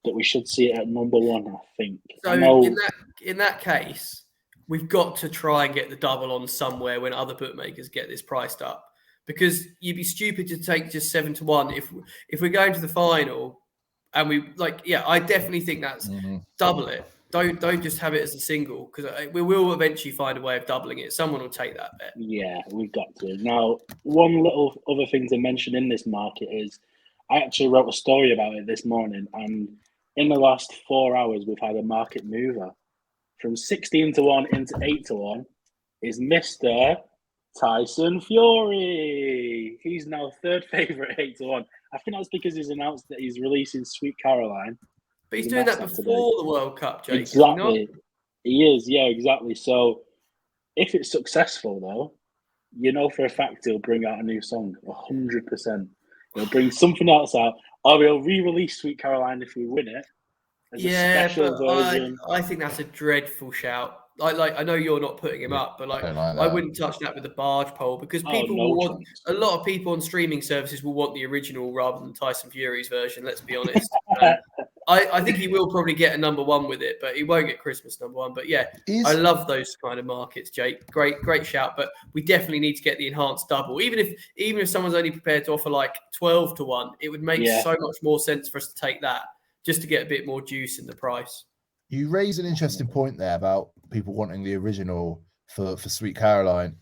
that we should see it at number one, I think. So I know. in that case, we've got to try and get the double on somewhere when other bookmakers get this priced up. Because you'd be stupid to take just 7-1 if we're going to the final and I definitely think that's double it. Don't just have it as a single, because we will eventually find a way of doubling it. Someone will take that bet. Yeah, we've got to. Now, one little other thing to mention in this market is I actually wrote a story about it this morning, and in the last 4 hours, we've had a market mover from 16-1 into 8-1 is Mr. Tyson Fury. He's now third favourite 8-1. I think that's because he's announced that he's releasing Sweet Caroline. But he's doing that before the World Cup, Jake. Exactly. He is, yeah, exactly. So if it's successful, though, you know for a fact he'll bring out a new song, 100%. He'll bring something else out, or he'll re-release Sweet Caroline if we win it. As a special version. I think that's a dreadful shout. I know you're not putting him up, but I wouldn't touch that with the barge pole, because a lot of people on streaming services will want the original rather than Tyson Fury's version. Let's be honest. I think he will probably get a number one with it, but he won't get Christmas number one. But yeah, I love those kind of markets, Jake. Great shout. But we definitely need to get the enhanced double. Even if someone's only prepared to offer like 12-1, it would make so much more sense for us to take that, just to get a bit more juice in the price. You raise an interesting point there about people wanting the original for Sweet Caroline.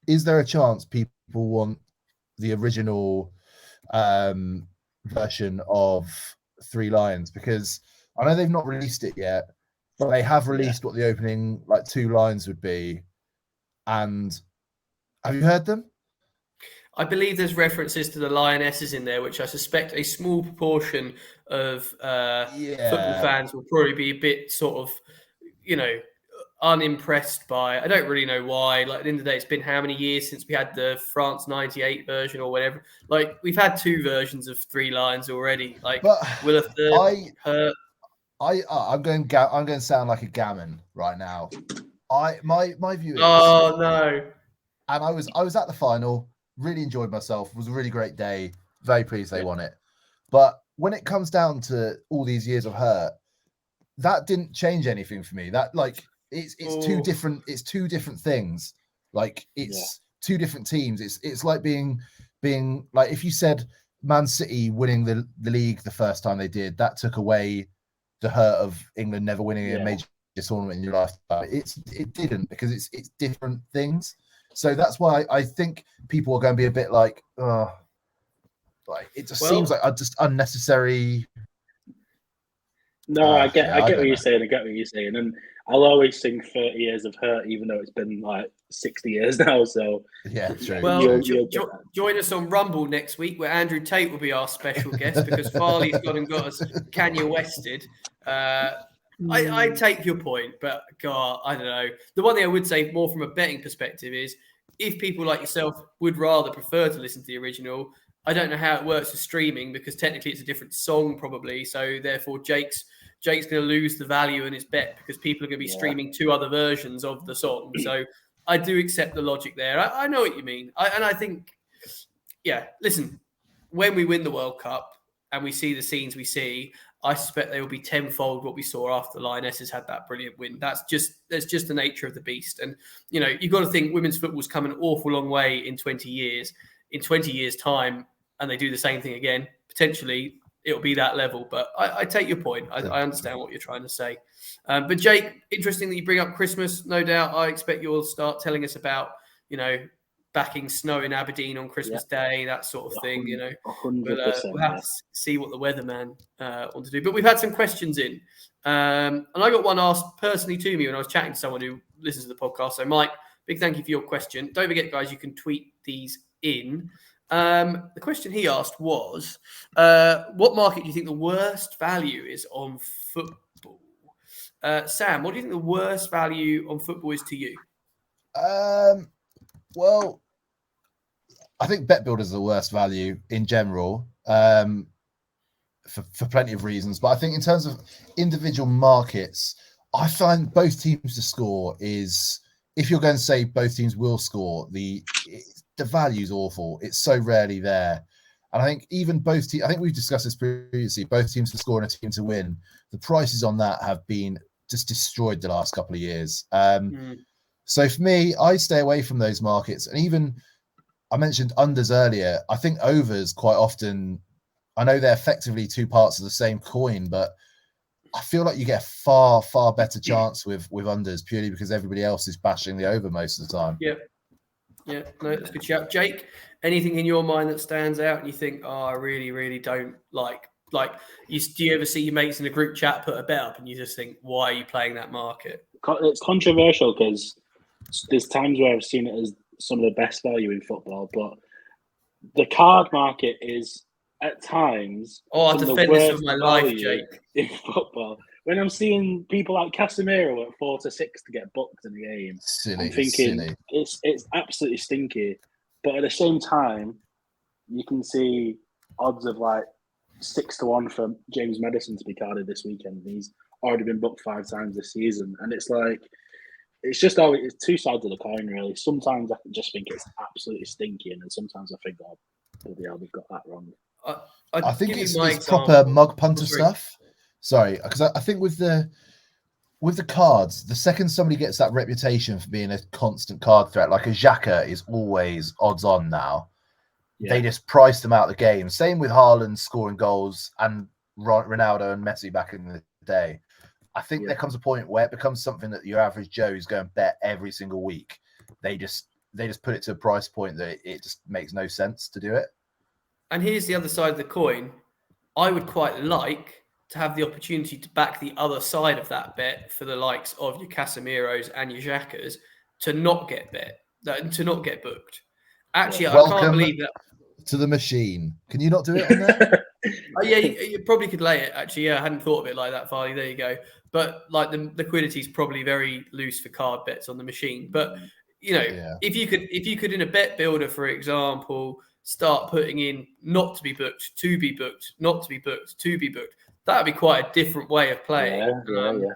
Is there a chance people want the original version of Three Lions? Because I know they've not released it yet, but they have released what the opening two lines would be. And have you heard them? I believe there's references to the Lionesses in there, which I suspect a small proportion of football fans will probably be a bit sort of, unimpressed by. I don't really know why. Like, at the end of the day, it's been how many years since we had the France 98 version or whatever. Like, we've had 2 versions of Three Lions already. Like, will a third hurt? I'm going to sound like a gammon right now. My view is. Oh no! And I was at the final. Really enjoyed myself. It was a really great day. Very pleased they won it. But when it comes down to all these years of hurt, that didn't change anything for me. That it's two different. It's 2 different things. Like, it's 2 different teams. It's like being like, if you said Man City winning the league the first time they did, that took away the hurt of England never winning a major tournament in your life. It didn't, because it's different things. So that's why I think people are going to be a bit like, it just seems like just unnecessary. No, I get what you're saying. And I'll always sing 30 years of hurt, even though it's been like 60 years now. So yeah, true. Well, join us on Rumble next week, where Andrew Tate will be our special guest, because Farley's got us Kanye Wested. I take your point, but God, I don't know. The one thing I would say more from a betting perspective is, if people like yourself would rather prefer to listen to the original, I don't know how it works with streaming, because technically it's a different song probably. So therefore Jake's going to lose the value in his bet, because people are going to be streaming 2 other versions of the song. So I do accept the logic there. I know what you mean. I think, listen, when we win the World Cup and we see the scenes we see, I suspect they will be tenfold what we saw after the Lionesses had that brilliant win. That's just the nature of the beast. And, you've got to think women's football's come an awful long way in 20 years. In 20 years' time, and they do the same thing again, potentially it'll be that level. But I take your point. I understand what you're trying to say. But Jake, interesting that you bring up Christmas. No doubt, I expect you'll start telling us about, backing snow in Aberdeen on Christmas Day, that sort of thing. 100%. We'll have to see what the weatherman want to do. But we've had some questions in, and I got one asked personally to me when I was chatting to someone who listens to the podcast. So, Mike, big thank you for your question. Don't forget, guys, you can tweet these in. The question he asked was, what market do you think the worst value is on football? Sam, what do you think the worst value on football is to you? Well, I think Bet Builder is the worst value in general, for plenty of reasons. But I think in terms of individual markets, I find both teams to score is, if you're going to say both teams will score, the value's awful. It's so rarely there. And I think even both teams, I think we've discussed this previously, both teams to score and a team to win, the prices on that have been just destroyed the last couple of years. So for me, I stay away from those markets. And even, I mentioned unders earlier, I think overs quite often, I know they're effectively two parts of the same coin, but I feel like you get a far, far better chance with unders purely because everybody else is bashing the over most of the time. Yeah. Yeah, no, that's a good shout. Jake, anything in your mind that stands out and you think, oh, I really, really don't like, do you ever see your mates in a group chat put a bet up and you just think, why are you playing that market? It's controversial because there's times where I've seen it as some of the best value in football, but the card market is at times I defend this with my life, Jake. In football. When I'm seeing people like Casemiro at 4 to 6 to get booked in the game, I'm thinking it's absolutely stinky. But at the same time, you can see odds of like 6 to 1 for James Maddison to be carded this weekend. He's already been booked 5 times this season, and it's like it's two sides of the coin, really. Sometimes I just think it's absolutely stinky, and then sometimes I think, oh, bloody hell, they've got that wrong. I think it's proper mug punter stuff. Sorry, because I think with the cards, the second somebody gets that reputation for being a constant card threat, like a Xhaka is always odds on now. Yeah. They just price them out the game. Same with Haaland scoring goals and Ronaldo and Messi back in the day. I think there comes a point where it becomes something that your average Joe is going to bet every single week. They just put it to a price point that it just makes no sense to do it. And here's the other side of the coin. I would quite like to have the opportunity to back the other side of that bet for the likes of your Casemiros and your Xhakas to not get booked. Actually, I can't believe that. To the machine. Can you not do it on there? Yeah, you probably could lay it. Actually, yeah, I hadn't thought of it like that, Farley. There you go. But like the liquidity is probably very loose for card bets on the machine. But if you could in a bet builder, for example, start putting in not to be booked, to be booked, not to be booked, to be booked. That would be quite a different way of playing. Yeah.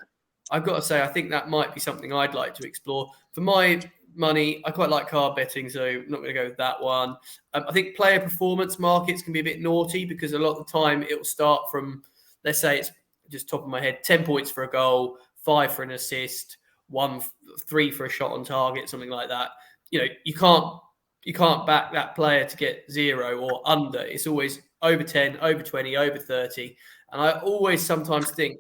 I've got to say, I think that might be something I'd like to explore. For my money, I quite like card betting, so I'm not going to go with that one. I think player performance markets can be a bit naughty because a lot of the time it will start from, let's say it's just top of my head, 10 points for a goal, 5 for an assist, 3 for a shot on target, something like that. You can't back that player to get 0 or under. It's always over 10, over 20, over 30. And I always sometimes think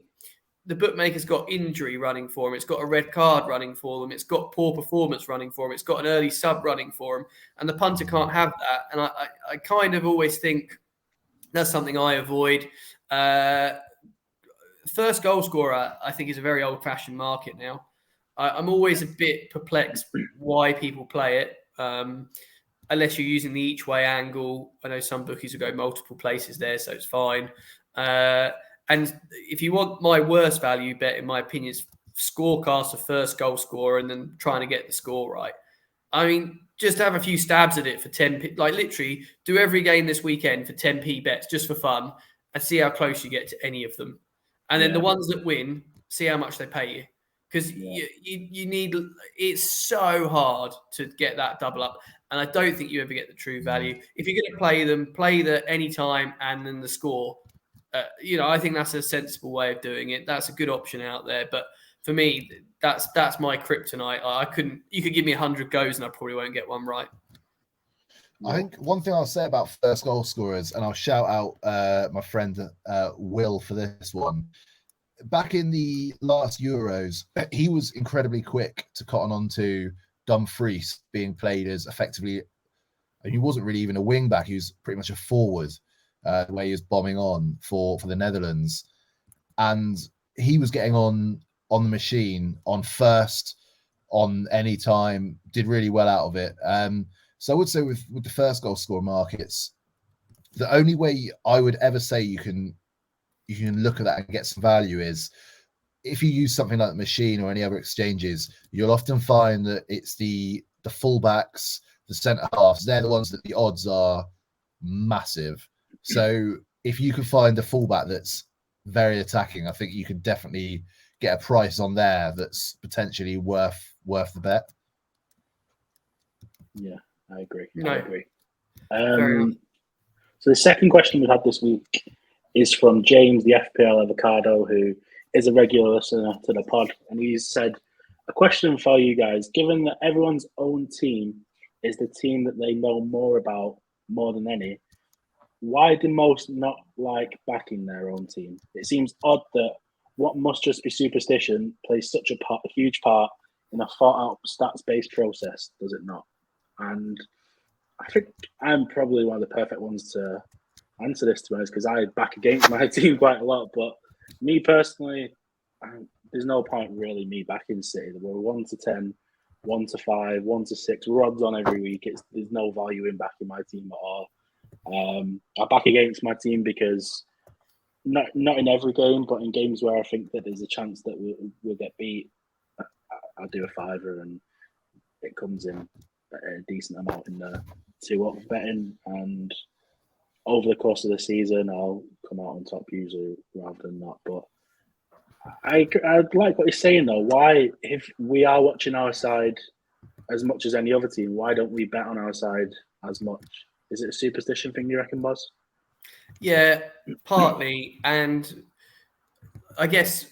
the bookmaker's got injury running for him. It's got a red card running for them. It's got poor performance running for him. It's got an early sub running for him. And the punter can't have that. And I kind of always think that's something I avoid. First goal scorer, I think, is a very old-fashioned market now. I'm always a bit perplexed why people play it. Unless you're using the each way angle. I know some bookies will go multiple places there, so it's fine. And if you want my worst value bet, in my opinion, is scorecast of first goal scorer and then trying to get the score right. I mean, just have a few stabs at it for 10p. Like literally do every game this weekend for 10p bets just for fun and see how close you get to any of them. And then the ones that win, see how much they pay you. Because you need, it's so hard to get that double up. And I don't think you ever get the true value. If you're going to play them, play the anytime and then the score. I think that's a sensible way of doing it. That's a good option out there. But for me, that's my kryptonite. You could give me 100 goes and I probably won't get one right. I think one thing I'll say about first goal scorers, and I'll shout out my friend Will for this one. Back in the last Euros, he was incredibly quick to cotton on to Dumfries being played as effectively, he wasn't really even a wing back. He was pretty much a forward, the way he was bombing on for the Netherlands. And he was getting on the machine, on first, on any time, did really well out of it. So I would say with the first goal scorer markets, the only way I would ever say you can look at that and get some value is if you use something like the machine or any other exchanges, you'll often find that it's the fullbacks, the centre halves, they're the ones that the odds are massive. So if you can find a fullback that's very attacking, I think you could definitely get a price on there that's potentially worth the bet. Yeah, I agree. No. I agree. Fair enough. So the second question we've had this week is from James, the FPL Avocado, who is a regular listener to the pod, and he's said, a question for you guys. Given that everyone's own team is the team that they know more about more than any, why do most not like backing their own team? It seems odd that what must just be superstition plays such a huge part in a thought-out stats-based process, does it not? And I think I'm probably one of the perfect ones to answer this, to be honest, because I back against my team quite a lot. But me personally, there's no point really me backing City. We're 1 to 10, 1 to 5, 1 to 6. We're odds on every week. There's no value in backing my team at all. I back against my team because not in every game, but in games where I think that there's a chance that we'll get beat, I'll do a fiver and it comes in a decent amount in the 2-up betting, and over the course of the season I'll come out on top usually rather than not. But I like what you're saying though. Why, if we are watching our side as much as any other team, why don't we bet on our side as much? Is it a superstition thing, you reckon, Boz? Yeah, partly. And I guess,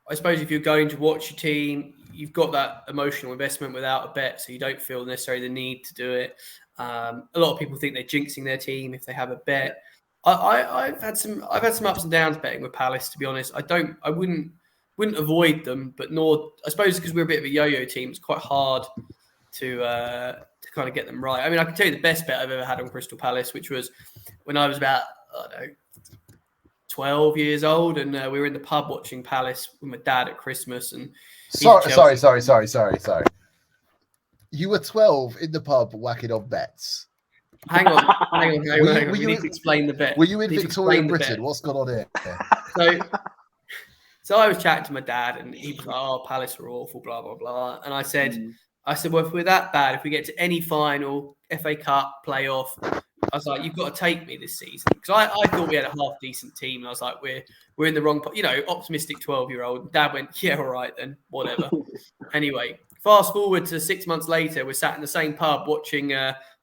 I suppose if you're going to watch your team, you've got that emotional investment without a bet, so you don't feel necessarily the need to do it. A lot of people think they're jinxing their team if they have a bet. I've had some ups and downs betting with Palace, to be honest. I wouldn't avoid them, but nor, I suppose, because we're a bit of a yo-yo team, it's quite hard to kind of get them right. I mean, I can tell you the best bet I've ever had on Crystal Palace, which was when I was about, I don't know, 12 years old, and we were in the pub watching Palace with my dad at Christmas. And sorry. You were 12 in the pub whacking on bets. Hang on. We need to explain the bet. Were you in Victorian Britain? What's going on here? So I was chatting to my dad, and he was like, "Oh, Palace are awful, blah blah blah." And I said, "Well, if we're that bad, if we get to any final, FA Cup, playoff, I was like, you've got to take me this season." Because I thought we had a half decent team, and I was like, we're in the wrong, optimistic 12-year-old. Dad went, "Yeah, all right then, whatever." Anyway, fast forward to 6 months later, we're sat in the same pub watching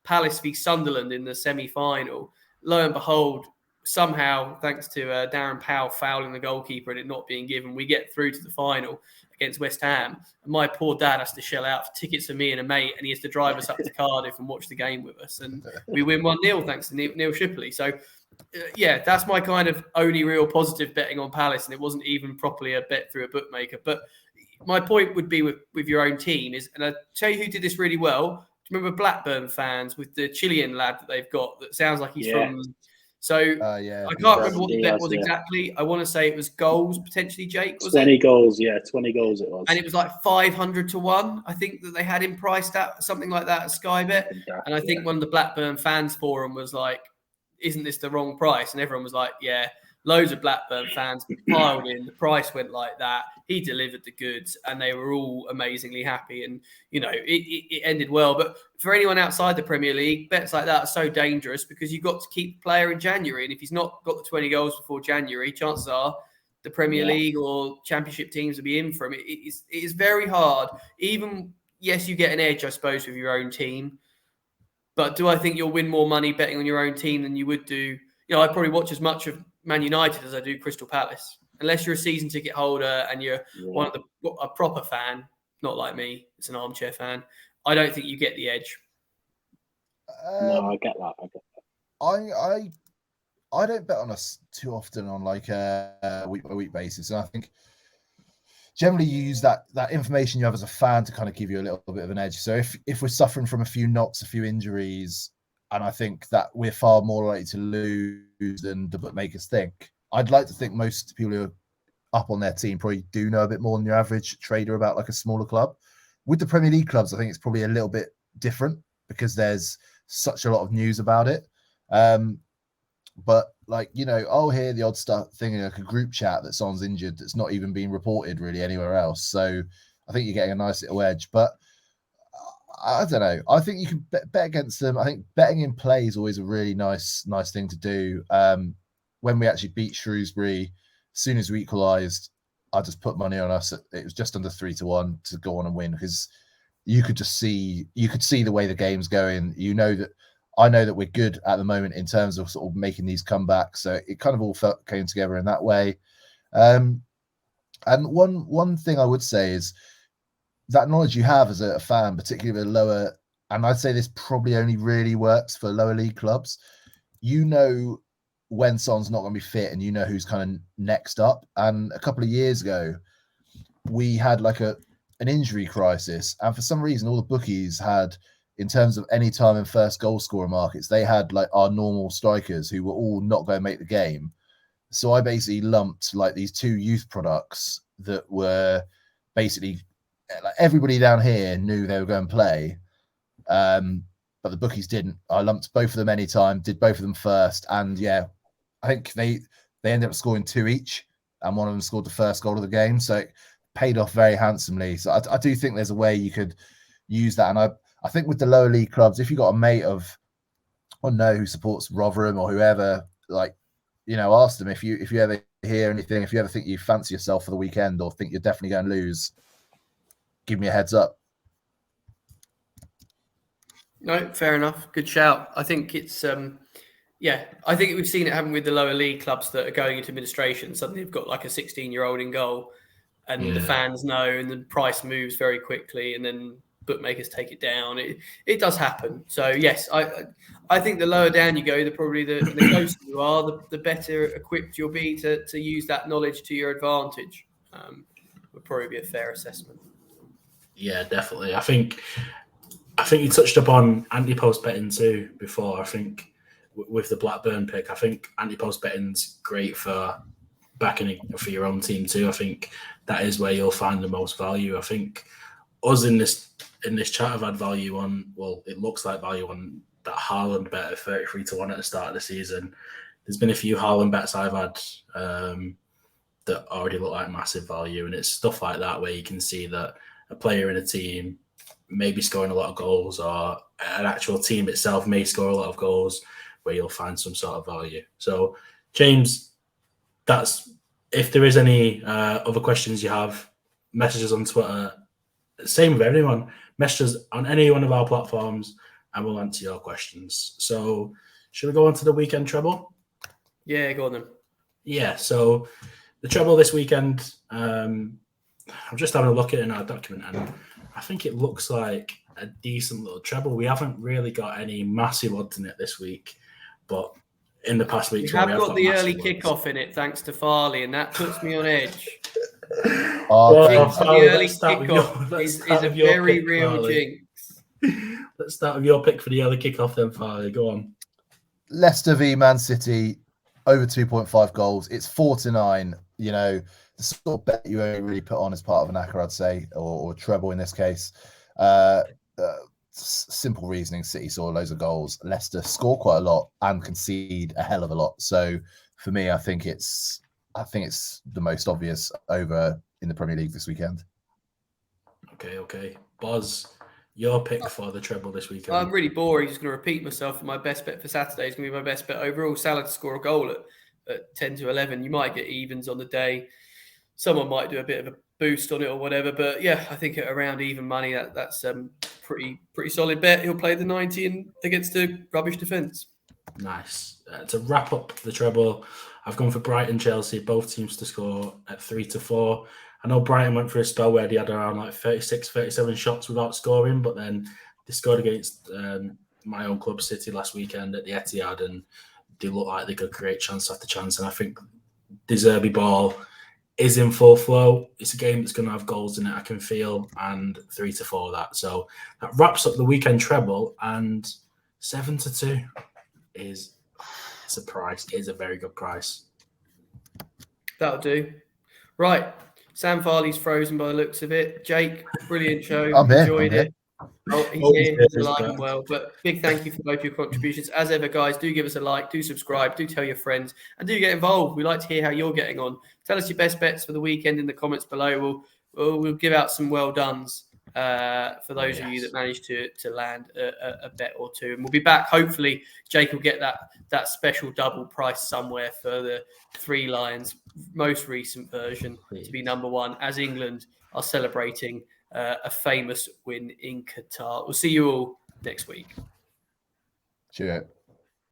Palace v Sunderland in the semi-final. Lo and behold, somehow, thanks to Darren Powell fouling the goalkeeper and it not being given, we get through to the final against West Ham. And my poor dad has to shell out for tickets for me and a mate, and he has to drive us up to Cardiff and watch the game with us. And we win 1-0 thanks to Neil Shipley. So, yeah, that's my kind of only real positive betting on Palace, and it wasn't even properly a bet through a bookmaker. But my point would be with your own team is, and I'll tell you who did this really well. Do you remember Blackburn fans with the Chilean lad that they've got that sounds like he's from... So I can't remember what the bet was exactly. I want to say it was goals, potentially, Jake. Was 20 goals, 20 goals it was. And it was like 500 to 1. I think that they had him priced at something like that at Sky Bet. And I think one of the Blackburn fans forum was like, "Isn't this the wrong price?" And everyone was like, "Yeah." Loads of Blackburn fans piled in. The price went like that. He delivered the goods, and they were all amazingly happy. And, it ended well. But for anyone outside the Premier League, bets like that are so dangerous because you've got to keep the player in January. And if he's not got the 20 goals before January, chances are the Premier League or Championship teams will be in for him. It is very hard. Even, yes, you get an edge, I suppose, with your own team. But do I think you'll win more money betting on your own team than you would do? I probably watch as much of Man United as I do Crystal Palace. Unless you're a season ticket holder and you're a proper fan, not like me, it's an armchair fan, I don't think you get the edge. No, I get that. I don't bet on us too often on like a week-by-week basis, and I think generally you use that information you have as a fan to kind of give you a little bit of an edge. So if we're suffering from a few knocks, a few injuries, and I think that we're far more likely to lose than the bookmakers think. I'd like to think most people who are up on their team probably do know a bit more than your average trader about like a smaller club. With the Premier League clubs, I think it's probably a little bit different because there's such a lot of news about it. But like, I'll hear the odd stuff thing in like a group chat that someone's injured that's not even being reported really anywhere else. So I think you're getting a nice little edge. But I don't know. I think you can bet against them. I think betting in play is always a really nice thing to do. When we actually beat Shrewsbury, as soon as we equalised, I just put money on us. It was just under 3 to 1 to go on and win because you could see the way the game's going. I know that we're good at the moment in terms of sort of making these comebacks. So it kind of all came together in that way. And one thing I would say is that knowledge you have as a fan, particularly with lower, and I'd say this probably only really works for lower league clubs. You know when someone's not going to be fit, and you know who's kind of next up. And a couple of years ago, we had like an injury crisis, and for some reason, all the bookies had, in terms of any time in first goal scorer markets, they had like our normal strikers who were all not going to make the game. So I basically lumped like these two youth products that were basically like everybody down here knew they were going to play, but the bookies didn't. I lumped both of them anytime, did both of them first, and yeah, I think they ended up scoring 2 each, and one of them scored the first goal of the game. So it paid off very handsomely. So I do think there's a way you could use that, and I think with the lower league clubs, if you got a mate of, I don't know, who supports Rotherham or whoever, like, you know, ask them if you ever hear anything, if you ever think you fancy yourself for the weekend or think you're definitely going to lose, give me a heads up. No, fair enough. Good shout. I think it's, I think we've seen it happen with the lower league clubs that are going into administration. Suddenly they've got like a 16-year-old in goal, and the fans know, and the price moves very quickly, and then bookmakers take it down. It does happen. So yes, I think the lower down you go, the closer you are, the better equipped you'll be to use that knowledge to your advantage. Would probably be a fair assessment. Yeah, definitely. I think you touched upon anti-post betting too before. I think with the Blackburn pick, I think anti-post betting's great for backing for your own team too. I think that is where you'll find the most value. I think us in this chat have had value on, well, it looks like value on that Haaland bet at 33-1 at the start of the season. There's been a few Haaland bets I've had that already look like massive value, and it's stuff like that where you can see that a player in a team may be scoring a lot of goals, or an actual team itself may score a lot of goals, where you'll find some sort of value. So, James, that's, if there is any other questions you have, messages on Twitter. Same with everyone. Messages on any one of our platforms, and we'll answer your questions. So, should we go on to the weekend treble? Yeah, go on then. Yeah, so the treble this weekend, I'm just having a look at it in our document, and I think it looks like a decent little treble. We haven't really got any massive odds in it this week, but in the past weeks, we have got the early kickoff in it, thanks to Farley, and that puts me on edge. The early kickoff is a very real jinx. Let's start with your pick for the early kickoff then, Farley. Go on. Leicester v Man City, over 2.5 goals. It's 4-9. You know, the sort of bet you only really put on as part of an acca, I'd say, or treble in this case. Simple reasoning: City saw loads of goals. Leicester score quite a lot and concede a hell of a lot. So for me, I think it's the most obvious over in the Premier League this weekend. Okay. Boz, your pick for the treble this weekend. I'm really boring. Just going to repeat myself. My best bet for Saturday is going to be my best bet overall. Salah to score a goal at 10-11. You might get evens on the day. Someone might do a bit of a boost on it or whatever. But yeah, I think at around even money, that's pretty solid bet. He'll play the 90 against a rubbish defence. Nice. To wrap up the treble, I've gone for Brighton, Chelsea, both teams to score at 3-4. I know Brighton went for a spell where they had around like 36, 37 shots without scoring, but then they scored against my own club, City, last weekend at the Etihad, and they looked like they could create chance after chance. And I think De Zerbi ball is in full flow. It's a game that's going to have goals in it, I can feel, and 3-4 that. So that wraps up the weekend treble, and 7-2 is a price. It is a very good price. That'll do. Right. Sam Farley's frozen by the looks of it. Jake, brilliant show. I'm Enjoyed here. it. Oh, he's here. He's alive and well. But big thank you for both your contributions. As ever, guys, do give us a like, do subscribe, do tell your friends, and do get involved. We like to hear how you're getting on. Tell us your best bets for the weekend in the comments below. We'll give out some well dones for those of you that managed to land a bet or two. And we'll be back. Hopefully, Jake will get that special double price somewhere for the Three Lions most recent version to be number one, as England are celebrating a famous win in Qatar. We'll see you all next week. Cheers.